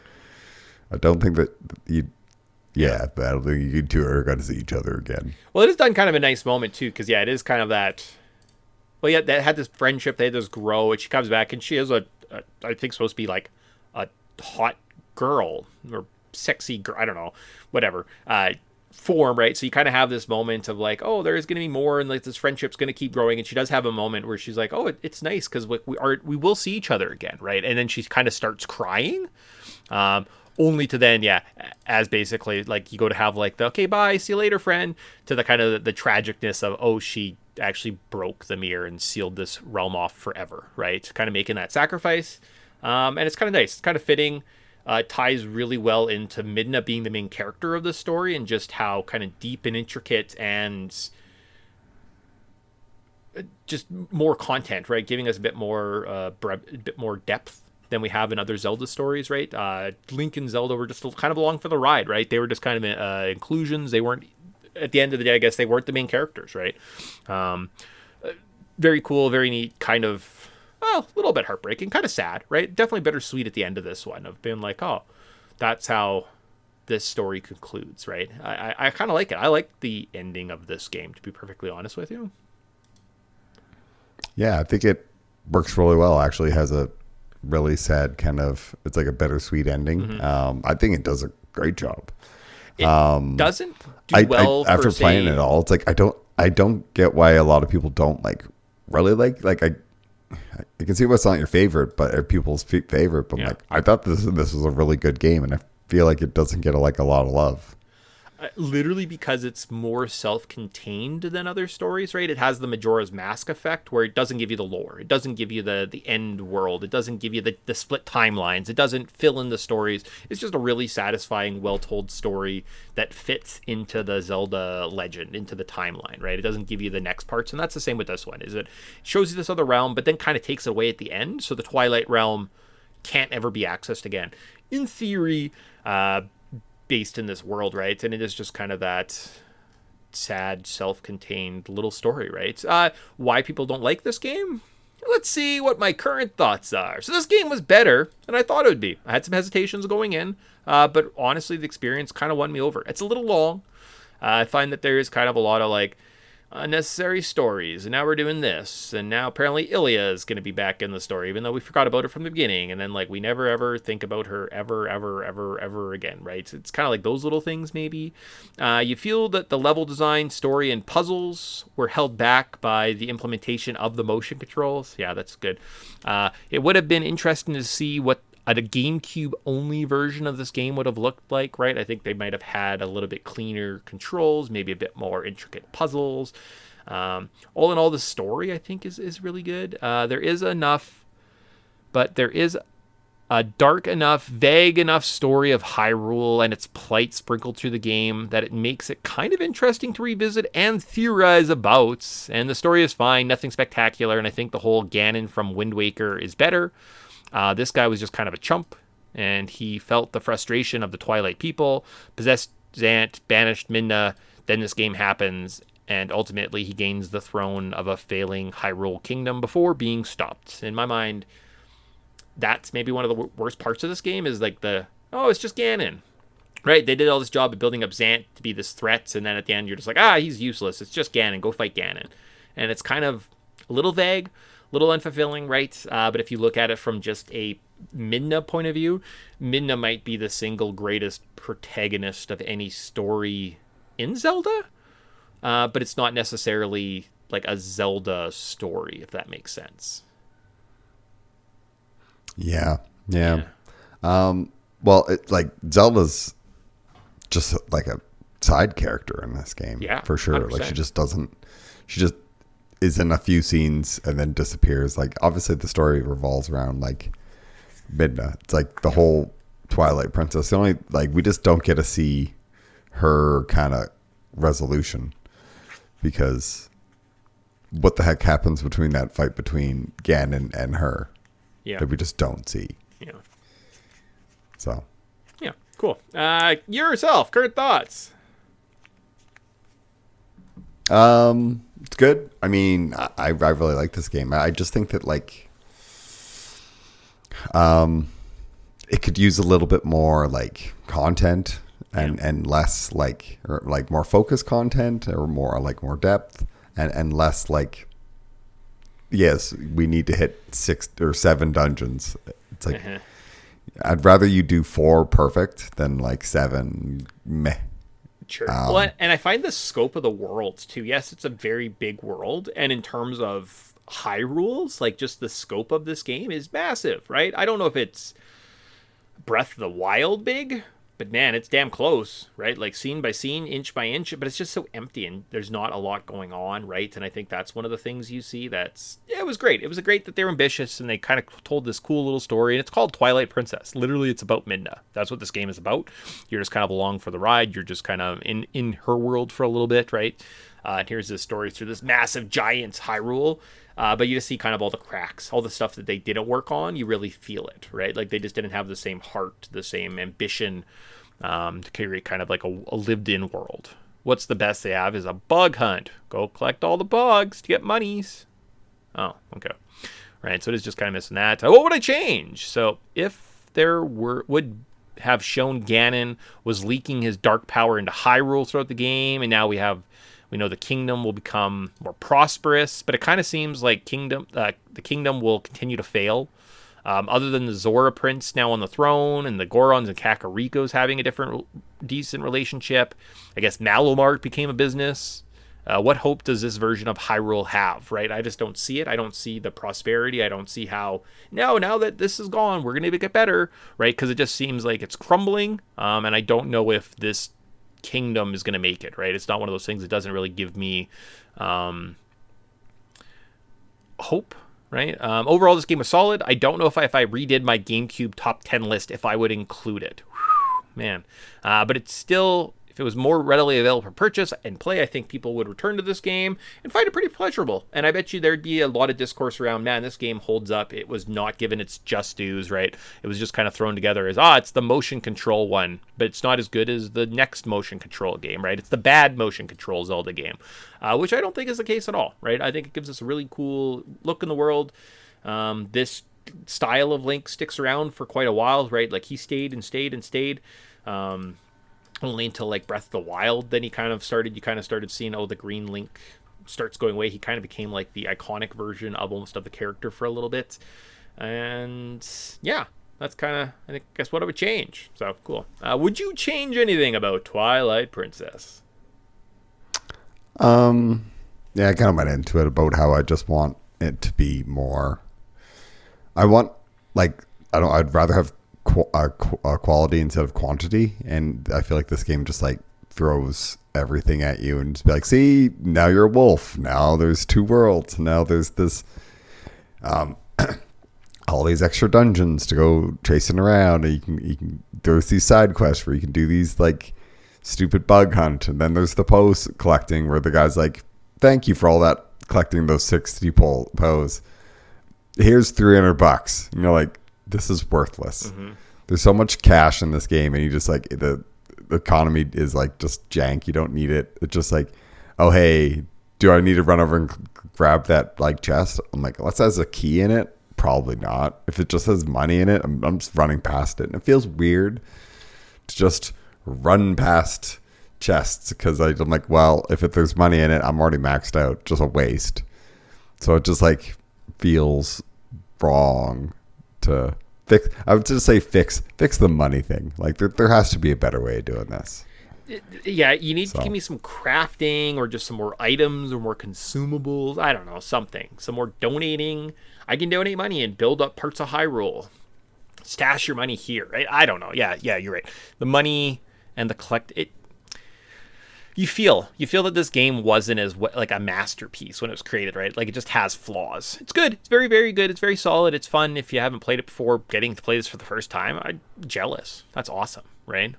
I don't think that but I don't think you 2 are going to see each other again. Well, it is done kind of a nice moment too, because it is kind of that. Well, yeah, that had this friendship, they had this grow, and she comes back, and she is I think supposed to be like a hot girl or sexy girl, I don't know, whatever. Form, right? So you kind of have this moment of like, oh, there's going to be more, and like this friendship's going to keep growing. And she does have a moment where she's like, oh, it's nice because we will see each other again, right? And then she kind of starts crying, only to then, as basically like you go to have like the okay, bye, see you later, friend, to the kind of the tragicness of, oh, she actually broke the mirror and sealed this realm off forever, right? Kind of making that sacrifice, and it's kind of nice, it's kind of fitting. Ties really well into Midna being the main character of the story, and just how kind of deep and intricate and just more content, right? Giving us a bit more depth than we have in other Zelda stories, right? Link and Zelda were just kind of along for the ride, right? They were just kind of inclusions. They weren't, at the end of the day, I guess they weren't the main characters, right? Very cool, very neat, kind of well, a little bit heartbreaking, kind of sad, right? Definitely bittersweet at the end of this one of being like, oh, that's how this story concludes, right? I kind of like it. I like the ending of this game, to be perfectly honest with you. Yeah, I think it works really well. Actually, has a really sad kind of, it's like a bittersweet ending. I think it does a great job. It doesn't do well after for, playing it all. It's like I don't get why a lot of people don't really like. I can see what's not your favorite, but people's favorite. But like, I thought this was a really good game, and I feel like it doesn't get a lot of love. Literally because it's more self-contained than other stories, right? It has the Majora's Mask effect where it doesn't give you the lore. It doesn't give you the end world. It doesn't give you the split timelines. It doesn't fill in the stories. It's just a really satisfying, well-told story that fits into the Zelda legend, into the timeline, right? It doesn't give you the next parts, and that's the same with this one. Is it shows you this other realm, but then kind of takes it away at the end, so the Twilight realm can't ever be accessed again. In theory, based in this world, right? And it is just kind of that sad, self-contained little story, right? Why people don't like this game? Let's see what my current thoughts are. So this game was better than I thought it would be. I had some hesitations going in, but honestly, the experience kind of won me over. It's a little long. I find that there is kind of a lot of like unnecessary stories, and now we're doing this, and now apparently Ilya is going to be back in the story, even though we forgot about her from the beginning, and then like we never ever think about her ever again, right? It's kind of like those little things maybe. You feel that the level design, story, and puzzles were held back by the implementation of the motion controls. Yeah, that's good. It would have been interesting to see what a GameCube only version of this game would have looked like, right? I think they might have had a little bit cleaner controls, maybe a bit more intricate puzzles. All in all, the story I think is really good. There is enough, but there is a dark enough, vague enough story of Hyrule and its plight sprinkled through the game that it makes it kind of interesting to revisit and theorize about. And the story is fine, nothing spectacular, and I think the whole Ganon from Wind Waker is better. This guy was just kind of a chump, and he felt the frustration of the Twilight people, possessed Zant, banished Midna, then this game happens, and ultimately he gains the throne of a failing Hyrule kingdom before being stopped. In my mind, that's maybe one of the worst parts of this game, is like it's just Ganon. Right? They did all this job of building up Zant to be this threat, and then at the end you're just like, he's useless. It's just Ganon. Go fight Ganon. And it's kind of a little vague, little unfulfilling, right? But if you look at it from just a Midna point of view, Midna might be the single greatest protagonist of any story in Zelda, but it's not necessarily like a Zelda story, if that makes sense. Yeah. Well, Zelda's just like a side character in this game, for sure. 100%. Like she just is in a few scenes and then disappears. Like obviously the story revolves around like Midna. It's like the whole Twilight Princess. The only we just don't get to see her kind of resolution, because what the heck happens between that fight between Ganon and her that we just don't see. Yeah. So. Yeah. Cool. Yourself, current thoughts. It's good. I mean, I really like this game. I just think that it could use a little bit more content and less more focused content, or more depth, and less yes, we need to hit 6 or 7 dungeons. It's like I'd rather you do 4 perfect than 7 meh. Sure. Well, and I find the scope of the worlds too. Yes, it's a very big world, and in terms of Hyrule's, just the scope of this game is massive, right? I don't know if it's Breath of the Wild big, but man, it's damn close, right? Scene by scene, inch by inch, but it's just so empty and there's not a lot going on, right? And I think that's one of the things you see it was great. It was great that they were ambitious and they kind of told this cool little story, and it's called Twilight Princess. Literally, it's about Midna. That's what this game is about. You're just kind of along for the ride. You're just kind of in her world for a little bit, right? And here's this story through this massive giant Hyrule. But you just see kind of all the cracks, all the stuff that they didn't work on. You really feel it, right? They just didn't have the same heart, the same ambition to create kind of a lived-in world. What's the best they have is a bug hunt. Go collect all the bugs to get monies. Oh, okay. right? So it is just kind of missing that. What would I change? So if there would have shown Ganon was leaking his dark power into Hyrule throughout the game, and now we know the kingdom will become more prosperous, but it kind of seems like the kingdom will continue to fail. Other than the Zora Prince now on the throne, and the Gorons and Kakarikos having a decent relationship, I guess Malomart became a business. What hope does this version of Hyrule have, right? I just don't see it. I don't see the prosperity. I don't see how, now that this is gone, we're going to get better, right? Because it just seems like it's crumbling, and I don't know if this kingdom is going to make it, right? It's not one of those things that doesn't really give me hope, right? Overall, this game was solid. I don't know if I redid my GameCube top 10 list, if I would include it. Whew, man. But it's still... If it was more readily available for purchase and play, I think people would return to this game and find it pretty pleasurable. And I bet you there'd be a lot of discourse around, man, this game holds up. It was not given its just dues, right? It was just kind of thrown together as, it's the motion control one, but it's not as good as the next motion control game, right? It's the bad motion control Zelda game, which I don't think is the case at all, right? I think it gives us a really cool look in the world. This style of Link sticks around for quite a while, right? Like he stayed and stayed and stayed. Only until like Breath of the Wild, then you kind of started seeing, the green Link starts going away. He kind of became like the iconic version of the character for a little bit. And yeah, that's kind of, guess what I would change. So cool. Would you change anything about Twilight Princess? Yeah, I kind of went into it about how I just want it to be more. I'd rather have quality instead of quantity, and I feel like this game just like throws everything at you and just be like, see, now you're a wolf, now there's 2 worlds, now there's this all these extra dungeons to go chasing around, and you can there's these side quests where you can do these like stupid bug hunt, and then there's the pose collecting where the guy's like, thank you for all that collecting those 60 pose, here's $300, and you're like, this is worthless. Mm-hmm. There's so much cash in this game, and you just like the economy is like just jank. You don't need it. It's just like, oh hey, do I need to run over and grab that like chest? I'm like, unless it has a key in it, probably not. If it just has money in it, I'm just running past it, and it feels weird to just run past chests because I'm like, well, if there's money in it, I'm already maxed out. Just a waste. So it just like feels wrong to fix. I would just say fix the money thing. Like there has to be a better way of doing this. Yeah, you need to give me some crafting or just some more items or more consumables. I don't know, something. Some more donating. I can donate money and build up parts of Hyrule. Stash your money here, right? I don't know. Yeah, you're right. The money and the you feel that this game wasn't as like a masterpiece when it was created, right? Like it just has flaws. It's good. It's very, very good. It's very solid. It's fun. If you haven't played it before, getting to play this for the first time, I'm jealous. That's awesome, right?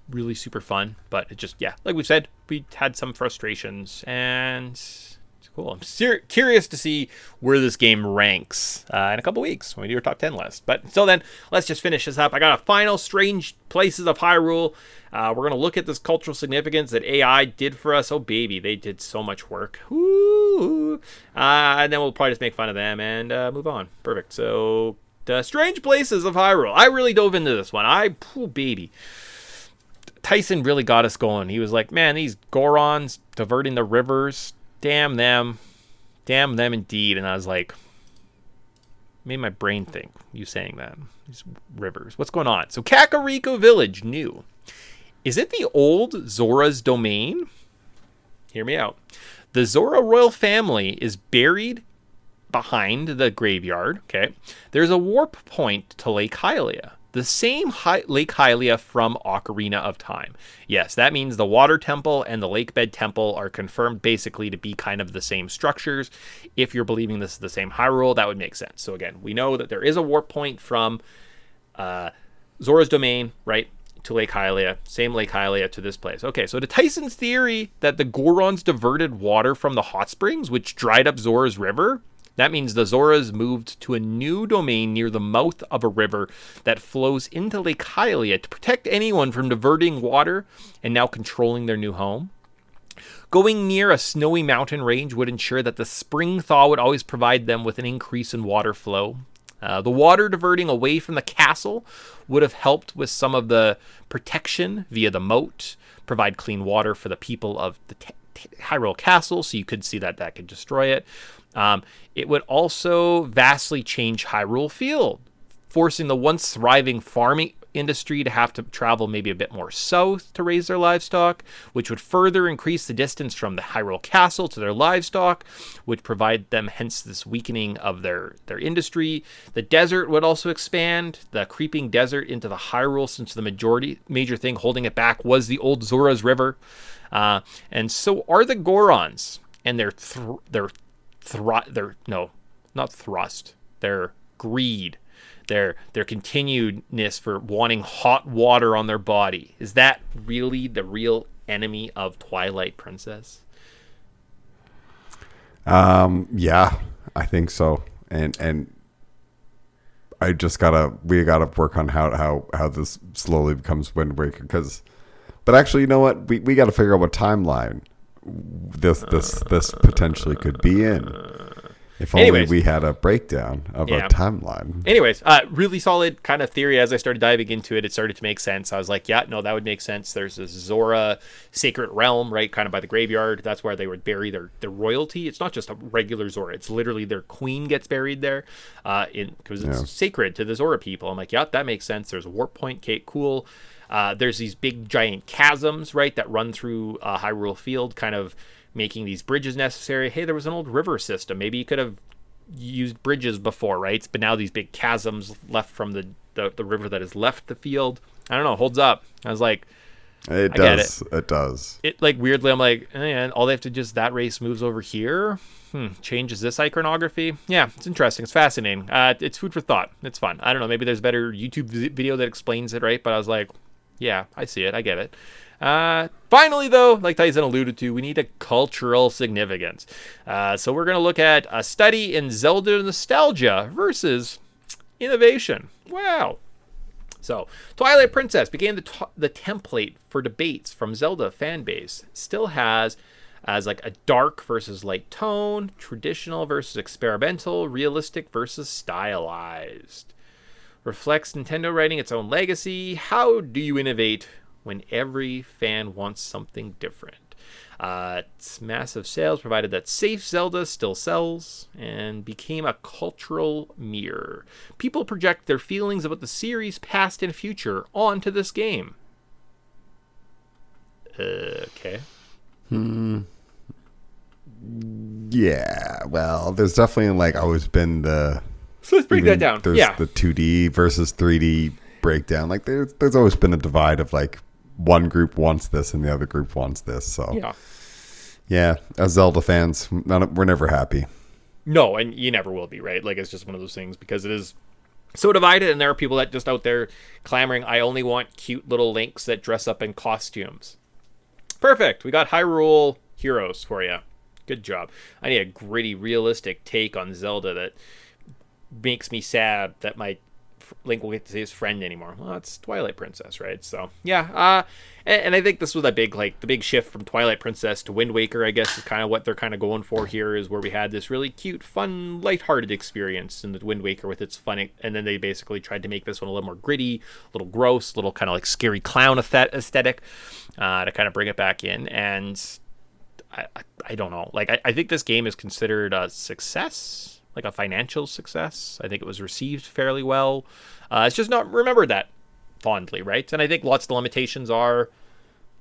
Really super fun. But it just, like we said, we had some frustrations, and it's cool. I'm curious to see where this game ranks in a couple weeks when we do our top 10 list. But until then, let's just finish this up. I got a final Strange Places of Hyrule. We're going to look at this cultural significance that AI did for us. Oh, baby, they did so much work. Woo! And then we'll probably just make fun of them and move on. Perfect. So, the Strange Places of Hyrule. I really dove into this one. Oh, baby. Tyson really got us going. He was like, man, these Gorons diverting the rivers, damn them indeed. And I was like, made my brain think, you saying that. These rivers, what's going on? So Kakariko Village, new. Is it the old Zora's domain? Hear me out. The Zora royal family is buried behind the graveyard. Okay. There's a warp point to Lake Hylia. The same Lake Hylia from Ocarina of Time. Yes, that means the Water Temple and the Lake Bed Temple are confirmed basically to be kind of the same structures. If you're believing this is the same Hyrule, that would make sense. So again, we know that there is a warp point from Zora's domain, right, to Lake Hylia. Same Lake Hylia to this place. Okay, so to Tyson's theory that the Gorons diverted water from the hot springs, which dried up Zora's river, that means the Zoras moved to a new domain near the mouth of a river that flows into Lake Hylia to protect anyone from diverting water and now controlling their new home. Going near a snowy mountain range would ensure that the spring thaw would always provide them with an increase in water flow. The water diverting away from the castle would have helped with some of the protection via the moat, provide clean water for the people of the Hyrule Castle, so you could see that could destroy it. It would also vastly change Hyrule Field, forcing the once thriving farming industry to have to travel maybe a bit more south to raise their livestock, which would further increase the distance from the Hyrule Castle to their livestock, which provide them hence this weakening of their industry. The desert would also expand, the creeping desert into the Hyrule, since the major thing holding it back was the old Zora's River. And so are the Gorons and their greed, their continuedness for wanting hot water on their body. Is that really the real enemy of Twilight Princess? Yeah, I think so. And we gotta work on how this slowly becomes Wind Waker, but actually, you know what? We got to figure out what timeline this potentially could be in. If only we had a breakdown of a timeline. Anyways, really solid kind of theory. As I started diving into it, it started to make sense. I was like, yeah, no, that would make sense. There's this Zora sacred realm, right, kind of by the graveyard. That's where they would bury their royalty. It's not just a regular Zora. It's literally their queen gets buried there because it's sacred to the Zora people. I'm like, yeah, that makes sense. There's a warp point. Kate, cool. There's these big giant chasms, right, that run through Hyrule Field, kind of making these bridges necessary. Hey, there was an old river system. Maybe you could have used bridges before, right? But now these big chasms left from the river that has left the field. I don't know. Holds up. I was like, it does. It does. It like weirdly, I'm like, and all they have to just that race moves over here. Changes this iconography. Yeah, it's interesting. It's fascinating. It's food for thought. It's fun. I don't know. Maybe there's a better YouTube video that explains it, right? But I was like, yeah, I see it. I get it. Finally, though, like Tyson alluded to, we need a cultural significance. So we're going to look at a study in Zelda nostalgia versus innovation. Wow. So, Twilight Princess became the template for debates from Zelda fan base. Still has as like a dark versus light tone, traditional versus experimental, realistic versus stylized. Reflects Nintendo writing its own legacy. How do you innovate when every fan wants something different? It's massive sales, provided that safe Zelda still sells, and became a cultural mirror. People project their feelings about the series' past and future onto this game. Okay. Yeah, well, there's definitely like always been the... So let's break that down. There's the 2D versus 3D breakdown. Like there's always been a divide of like one group wants this and the other group wants this. So yeah, as Zelda fans, we're never happy. No, and you never will be, right? Like it's just one of those things because it is so divided, and there are people that just out there clamoring, I only want cute little Links that dress up in costumes. Perfect. We got Hyrule Heroes for you. Good job. I need a gritty, realistic take on Zelda that makes me sad that my Link will get to see his friend anymore. Well, it's Twilight Princess, right? So yeah, and I think this was a big the big shift from Twilight Princess to Wind Waker, I guess, is kind of what they're kind of going for here, is where we had this really cute, fun, lighthearted experience in the Wind Waker with its fun, and then they basically tried to make this one a little more gritty, a little gross, a little kind of like scary clown aesthetic to kind of bring it back in. And I don't know, like I think this game is considered a success, like a financial success. I think it was received fairly well. It's just not remembered that fondly, right? And I think lots of the limitations are,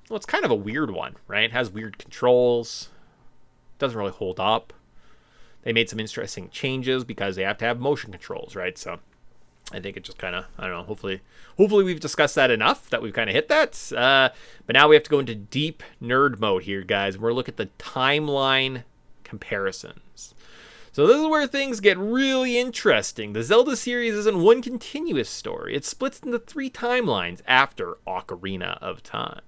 well, it's kind of a weird one, right? It has weird controls. Doesn't really hold up. They made some interesting changes because they have to have motion controls, right? So I think it just kind of, I don't know, hopefully we've discussed that enough that we've kind of hit that. But now we have to go into deep nerd mode here, guys. We're looking at the timeline comparisons. So this is where things get really interesting. The Zelda series isn't one continuous story. It splits into 3 timelines after Ocarina of Time.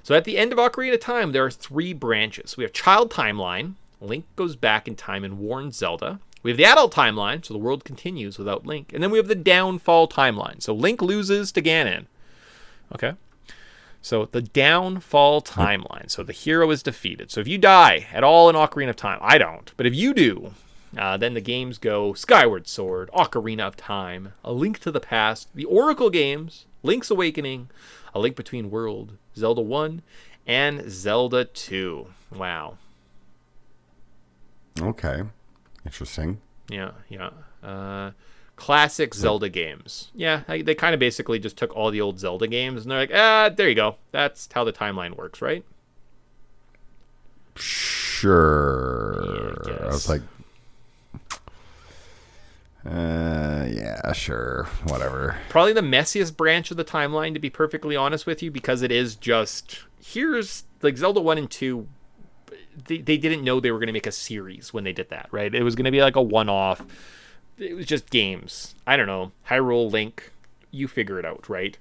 So at the end of Ocarina of Time, there are 3 branches. We have Child Timeline. Link goes back in time and warns Zelda. We have the Adult Timeline, so the world continues without Link. And then we have the Downfall Timeline. So Link loses to Ganon. Okay. So the downfall timeline. So the hero is defeated. So if you die at all in Ocarina of Time, I don't, but if you do, then the games go Skyward Sword, Ocarina of Time, A Link to the Past, the Oracle games, Link's Awakening, A Link Between Worlds, Zelda 1, and Zelda 2. Wow. Okay. Interesting. Yeah. Classic Zelda games. Yeah, they kind of basically just took all the old Zelda games and they're like, there you go. That's how the timeline works, right? Sure. Yeah, I was like, yeah, sure. Whatever. Probably the messiest branch of the timeline, to be perfectly honest with you, because it is just, here's, like, Zelda 1 and 2, they didn't know they were going to make a series when they did that, right? It was going to be like a one-off. It was just games. I don't know. Hyrule, Link, you figure it out, right?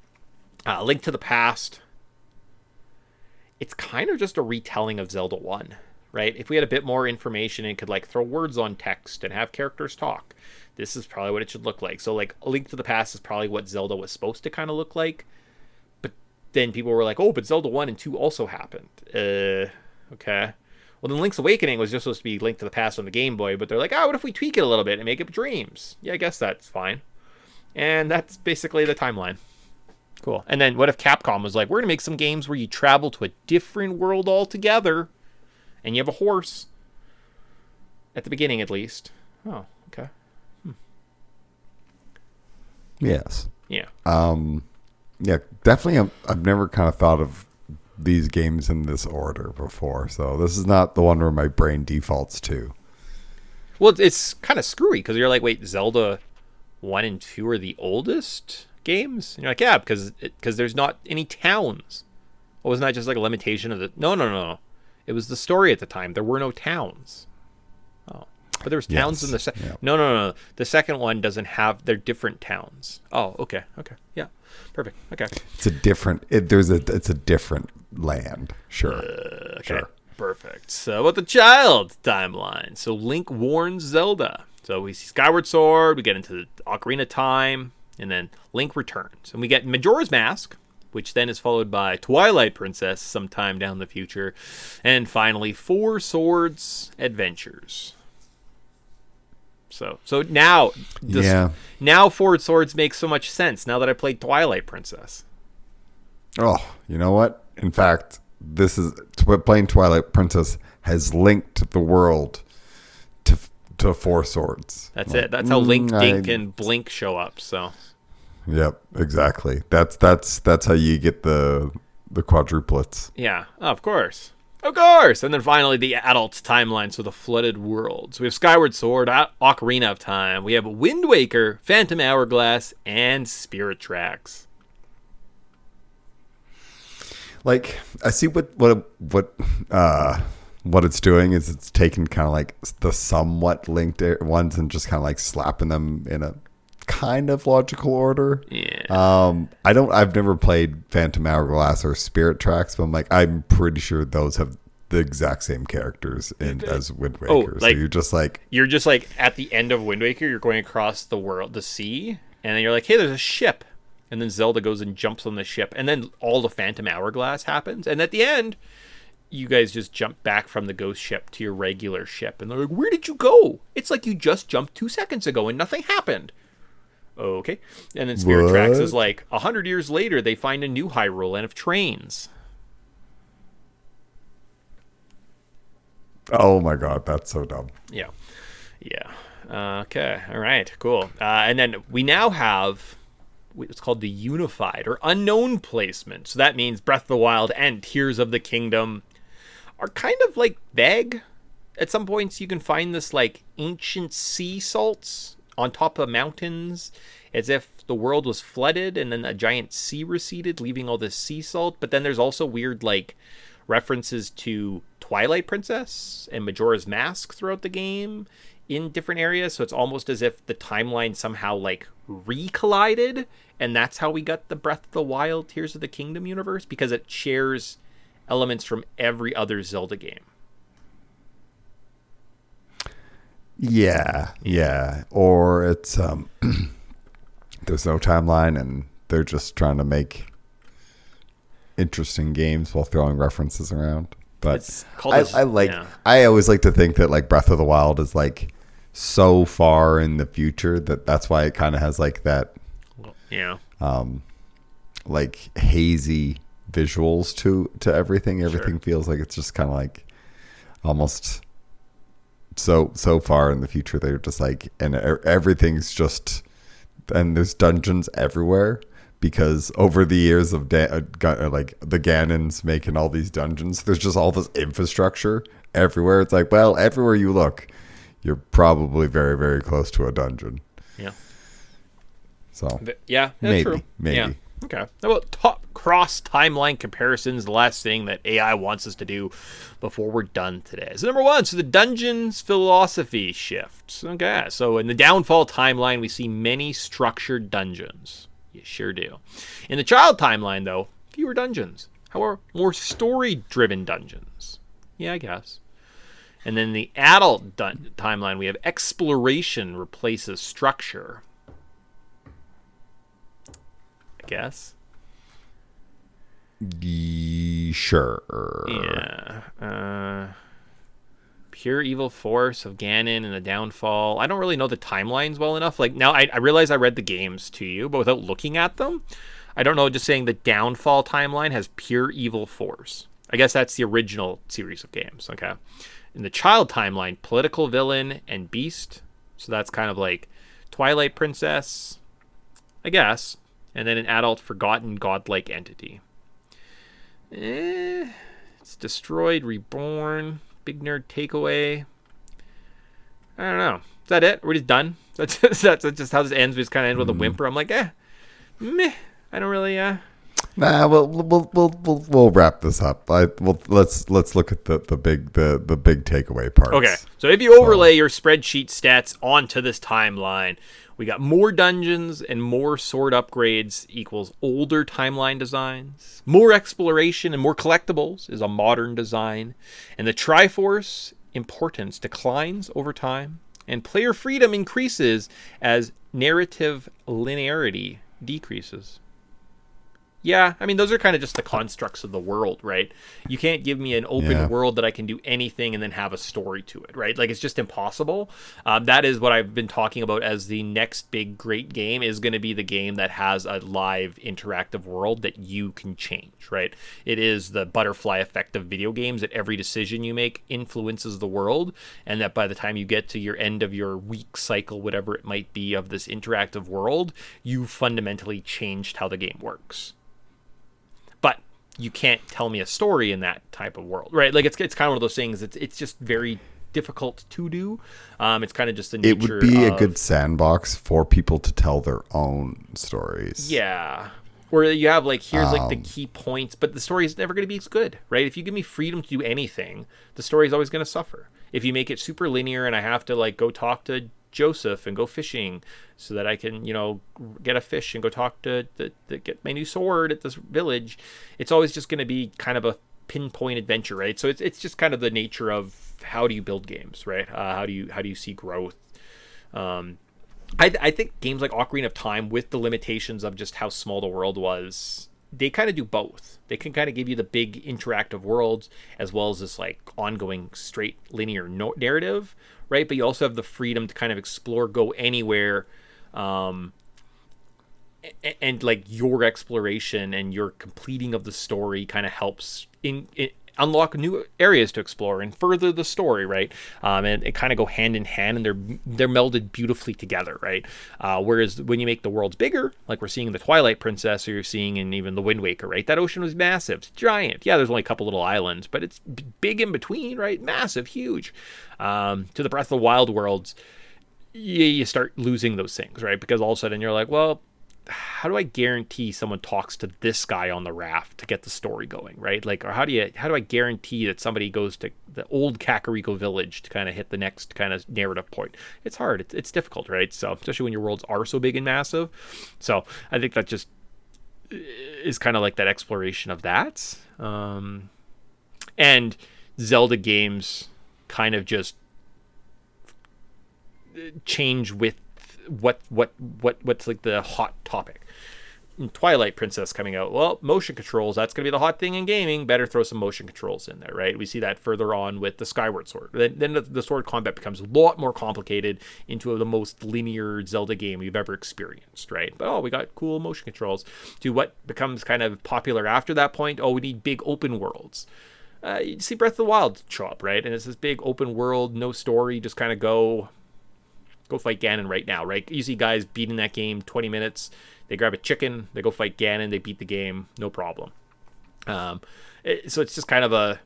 Link to the Past. It's kind of just a retelling of Zelda 1, right? If we had a bit more information and could like throw words on text and have characters talk, this is probably what it should look like. So like A Link to the Past is probably what Zelda was supposed to kind of look like. But then people were like, oh, but Zelda 1 and 2 also happened. Okay. Well, then Link's Awakening was just supposed to be Link to the Past on the Game Boy, but they're like, what if we tweak it a little bit and make it dreams? Yeah, I guess that's fine. And that's basically the timeline. Cool. And then what if Capcom was like, we're going to make some games where you travel to a different world altogether, and you have a horse. At the beginning, at least. Oh, okay. Yes. Yeah. Yeah, definitely. I've never kind of thought of these games in this order before, so this is not the one where my brain defaults to. Well, it's kind of screwy because you're like, wait, Zelda 1 and 2 are the oldest games? And you're like, yeah, because there's not any towns. Well, wasn't that just like a limitation of the... No. It was the story at the time. There were no towns. Oh. But there was towns in the... Yeah. No. The second one doesn't have... They're different towns. Oh, okay. Yeah. Perfect. Okay. It's a different... It's a different land. Sure. Okay. Sure. Perfect. So about the child timeline. So Link warns Zelda. So we see Skyward Sword, we get into the Ocarina of Time, and then Link returns. And we get Majora's Mask, which then is followed by Twilight Princess sometime down the future. And finally, Four Swords Adventures. So now... Now Four Swords makes so much sense now that I played Twilight Princess. Oh, you know what? In fact, playing Twilight Princess has linked the world to Four Swords. That's it. That's how Link, Dink, and Blink show up. So. Yep, exactly. That's how you get the quadruplets. Yeah, of course. And then finally the adult timeline, so the flooded worlds. We have Skyward Sword, Ocarina of Time. We have Wind Waker, Phantom Hourglass, and Spirit Tracks. Like, I see what it's doing is it's taking kind of like the somewhat linked ones and just kind of like slapping them in a kind of logical order. Yeah. I've never played Phantom Hourglass or Spirit Tracks, but I'm pretty sure those have the exact same characters as Wind Waker. Oh, like, so you're just like at the end of Wind Waker, you're going across the sea, and then you're like, hey, there's a ship. And then Zelda goes and jumps on the ship. And then all the Phantom Hourglass happens. And at the end, you guys just jump back from the ghost ship to your regular ship. And they're like, where did you go? It's like you just jumped 2 seconds ago and nothing happened. Okay. And then Spirit Tracks is like, 100 years later, they find a new Hyrule Land of trains. Oh my god, that's so dumb. Yeah. Okay. All right. Cool. And then we now have... It's called the Unified or Unknown placement. So that means Breath of the Wild and Tears of the Kingdom are kind of like vague. At some points you can find this like ancient sea salts on top of mountains as if the world was flooded and then a giant sea receded, leaving all this sea salt. But then there's also weird like references to Twilight Princess and Majora's Mask throughout the game in different areas. So it's almost as if the timeline somehow like recollided, and that's how we got the Breath of the Wild Tears of the Kingdom universe, because it shares elements from every other Zelda game. Yeah. Or it's there's no timeline and they're just trying to make interesting games while throwing references around. But It's called I always like to think that like Breath of the Wild is like so far in the future that's why it kind of has like that like hazy visuals to everything. Everything feels like it's just kind of like almost so far in the future. They're just like, and everything's just, and there's dungeons everywhere because over the years of like the Ganons making all these dungeons, there's just all this infrastructure everywhere. It's like, well, everywhere you look, you're probably very, very close to a dungeon. Yeah. So yeah, that's true. Maybe. Yeah. Okay. How about cross timeline comparisons? The last thing that AI wants us to do before we're done today. So number one, so the dungeons philosophy shifts. Okay. So in the Downfall timeline, we see many structured dungeons. You sure do. In the Child timeline, though, fewer dungeons. However, more story-driven dungeons. Yeah, I guess. And then the Adult timeline, we have exploration replaces structure. I guess. Sure. Yeah. Pure evil force of Ganon and the Downfall. I don't really know the timelines well enough. Like now, I realize I read the games to you, but without looking at them, I don't know. Just saying the Downfall timeline has pure evil force. I guess that's the original series of games. Okay. In the Child timeline, political villain and beast. So that's kind of like Twilight Princess, I guess. And then an adult forgotten godlike entity. It's destroyed, reborn, big nerd takeaway. I don't know. Is that it? We're just done? That's just how this ends. We just kind of end with a whimper. I'm like, meh. I don't really, Nah, we'll wrap this up. Let's look at the big takeaway parts. Okay, so if you overlay your spreadsheet stats onto this timeline, we got more dungeons and more sword upgrades equals older timeline designs. More exploration and more collectibles is a modern design. And the Triforce importance declines over time. And player freedom increases as narrative linearity decreases. Yeah, I mean, those are kind of just the constructs of the world, right? You can't give me an open world that I can do anything and then have a story to it, right? Like, it's just impossible. That is what I've been talking about as the next big great game is going to be the game that has a live interactive world that you can change, right? It is the butterfly effect of video games that every decision you make influences the world, and that by the time you get to your end of your week cycle, whatever it might be, of this interactive world, you fundamentally changed how the game works. You can't tell me a story in that type of world, right? Like it's kind of one of those things. It's just very difficult to do. It's kind of just the nature. It would be a good sandbox for people to tell their own stories. Yeah, where you have like here's like the key points, but the story is never going to be as good, right? If you give me freedom to do anything, the story is always going to suffer. If you make it super linear and I have to like go talk to Joseph and go fishing so that I can, get a fish and go talk to get my new sword at this village, it's always just going to be kind of a pinpoint adventure, right? So it's just kind of the nature of how do you build games, right? How do you see growth? I think games like Ocarina of Time, with the limitations of just how small the world was, they kind of do both. They can kind of give you the big interactive worlds as well as this like ongoing straight linear narrative, right? But you also have the freedom to kind of explore, go anywhere, and like your exploration and your completing of the story kind of helps unlock new areas to explore and further the story, right? And it kind of go hand in hand, and they're melded beautifully together, right? Whereas when you make the worlds bigger, like we're seeing in the Twilight Princess, or you're seeing in even the Wind Waker, right? That ocean was massive, it's giant. Yeah, there's only a couple little islands, but it's big in between, right? Massive, huge. To the Breath of the Wild worlds, you start losing those things, right? Because all of a sudden you're like, well, how do I guarantee someone talks to this guy on the raft to get the story going, right? Like, or how do I guarantee that somebody goes to the old Kakariko village to kind of hit the next kind of narrative point? It's hard. It's difficult, right? So especially when your worlds are so big and massive. So I think that just is kind of like that exploration of that. And Zelda games kind of just change with what's like the hot topic. Twilight Princess coming out. Well, motion controls, that's going to be the hot thing in gaming. Better throw some motion controls in there, right? We see that further on with the Skyward Sword. Then the sword combat becomes a lot more complicated into the most linear Zelda game we've ever experienced, right? But, we got cool motion controls. To what becomes kind of popular after that point, we need big open worlds. You see Breath of the Wild show up, right? And it's this big open world, no story, just kind of go fight Ganon right now, right? You see guys beating that game 20 minutes. They grab a chicken, they go fight Ganon, they beat the game, no problem. So it's just kind of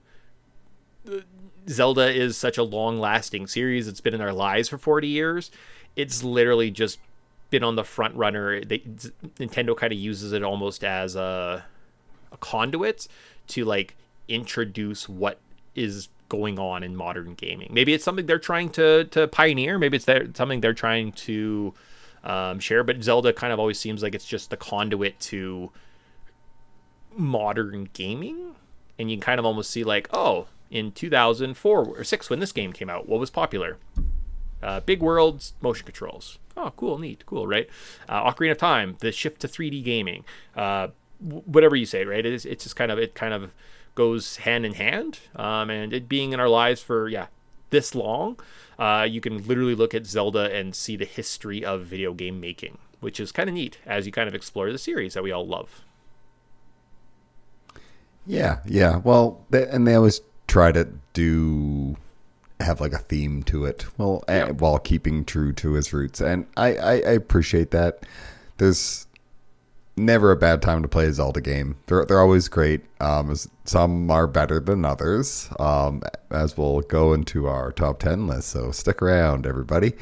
Zelda is such a long-lasting series. It's been in our lives for 40 years. It's literally just been on the front runner. Nintendo kind of uses it almost as a conduit to like introduce what is going on in modern gaming. Maybe it's something they're trying to pioneer. Maybe it's something they're trying to share. But Zelda kind of always seems like it's just the conduit to modern gaming. And you can kind of almost see like, in 2004 or 6 when this game came out, what was popular? Big worlds, motion controls. Oh, cool, neat, cool, right? Ocarina of Time, the shift to 3D gaming. Whatever you say, right? It's just kind of goes hand in hand, and it being in our lives for this long, you can literally look at Zelda and see the history of video game making, which is kind of neat as you kind of explore the series that we all love. Yeah. Well, they always try to have like a theme to it, while keeping true to his roots, and I appreciate that. There's never a bad time to play a Zelda game. They're always great. Some are better than others, as we'll go into our top 10 list. So stick around, everybody.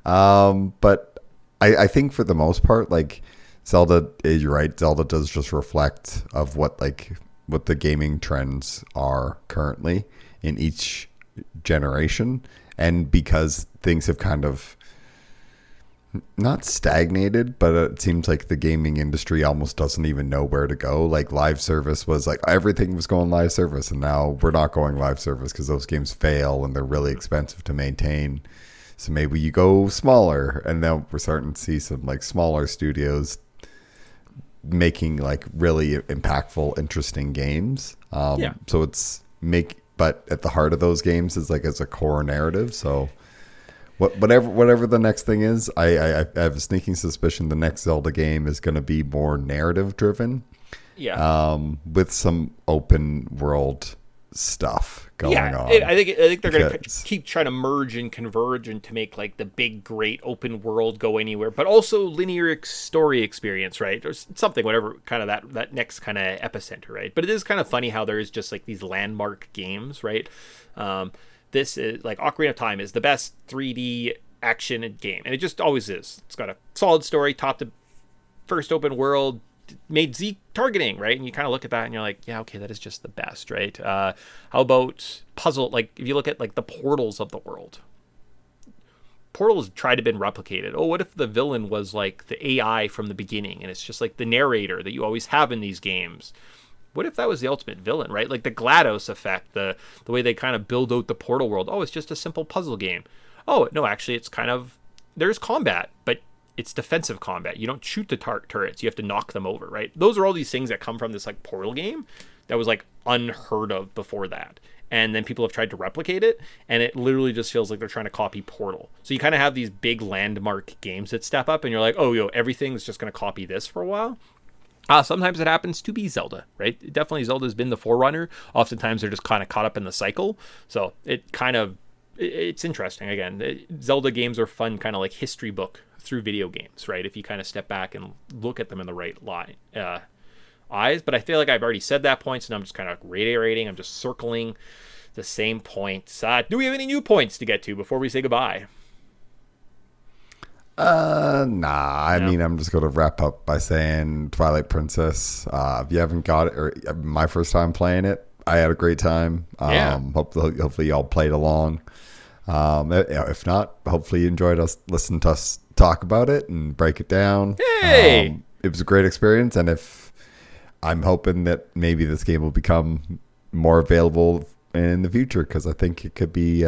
But I think for the most part, like Zelda, you're right. Zelda does just reflect of what the gaming trends are currently in each generation, and because things have kind of not stagnated, but it seems like the gaming industry almost doesn't even know where to go. Like live service was like everything was going live service, and now we're not going live service because those games fail and they're really expensive to maintain. So maybe you go smaller, and now we're starting to see some like smaller studios making like really impactful, interesting games. So but at the heart of those games is like as a core narrative. So whatever the next thing is, I have a sneaking suspicion the next Zelda game is going to be more narrative driven. With some open world stuff going on. I think they're going to keep trying to merge and converge and to make like the big great open world go anywhere, but also linear story experience, right? Or something, whatever kind of that next kind of epicenter, right? But it is kind of funny how there is just like these landmark games, right? This is like Ocarina of Time is the best 3D action game, and it just always is. It's got a solid story, top to first open world, made Z targeting, right? And you kind of look at that and you're like, yeah, okay, that is just the best, right? How about puzzle? Like if you look at like the portals of the world, portals tried to been replicated. What if the villain was like the AI from the beginning, and it's just like the narrator that you always have in these games? What if that was the ultimate villain, right? Like the GLaDOS effect, the way they kind of build out the portal world. It's just a simple puzzle game. No, actually, it's kind of, there's combat, but it's defensive combat. You don't shoot the turrets. You have to knock them over, right? Those are all these things that come from this like Portal game that was like unheard of before that. And then people have tried to replicate it, and it literally just feels like they're trying to copy Portal. So you kind of have these big landmark games that step up, and you're like, everything's just going to copy this for a while. Sometimes it happens to be Zelda, right? Definitely Zelda's been the forerunner. Oftentimes they're just kind of caught up in the cycle. So it's interesting. Again, Zelda games are fun, kind of like history book through video games, right? If you kind of step back and look at them in the right eyes. But I feel like I've already said that point, so I'm just kind of reiterating. I'm just circling the same points. Do we have any new points to get to before we say goodbye? Nah. I mean, I'm just going to wrap up by saying Twilight Princess. If you haven't got it, or my first time playing it, I had a great time. Hopefully y'all played along. If not, hopefully you enjoyed us listening to us talk about it and break it down. Hey! It was a great experience, and I'm hoping that maybe this game will become more available in the future, because I think it could be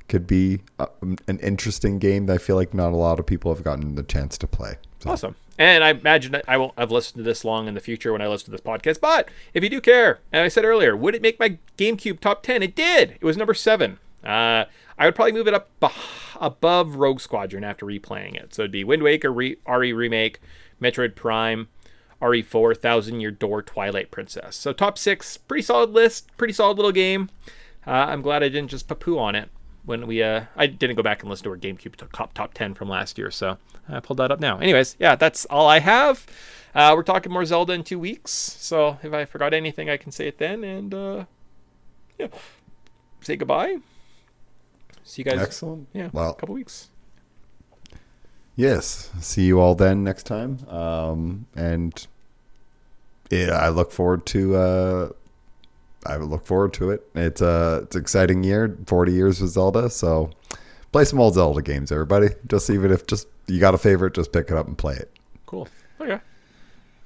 could be an interesting game that I feel like not a lot of people have gotten the chance to play. So. Awesome. And I imagine that I won't have listened to this long in the future when I listen to this podcast. But if you do care, and I said earlier, would it make my GameCube top 10? It did. It was number 7. I would probably move it up above Rogue Squadron after replaying it. So it'd be Wind Waker, RE Remake, Metroid Prime, RE4, Thousand Year Door, Twilight Princess. So top 6, pretty solid list, pretty solid little game. I'm glad I didn't just poo on it when we I didn't go back and listen to our GameCube top 10 from last year, so I pulled that up now. Anyways, yeah, that's all I have. We're talking more Zelda in 2 weeks, so if I forgot anything, I can say it then, and yeah, say goodbye. See you guys. Excellent. Yeah, well, a couple weeks. Yes, see you all then next time. And yeah, I look forward to it. It's an exciting year, 40 years with Zelda. So play some old Zelda games, everybody. Just even if you got a favorite, just pick it up and play it. Cool. Okay.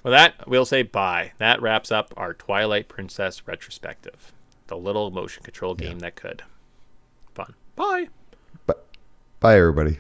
With that, we'll say bye. That wraps up our Twilight Princess retrospective. The little motion control game that could. Fun. Bye. Bye, everybody.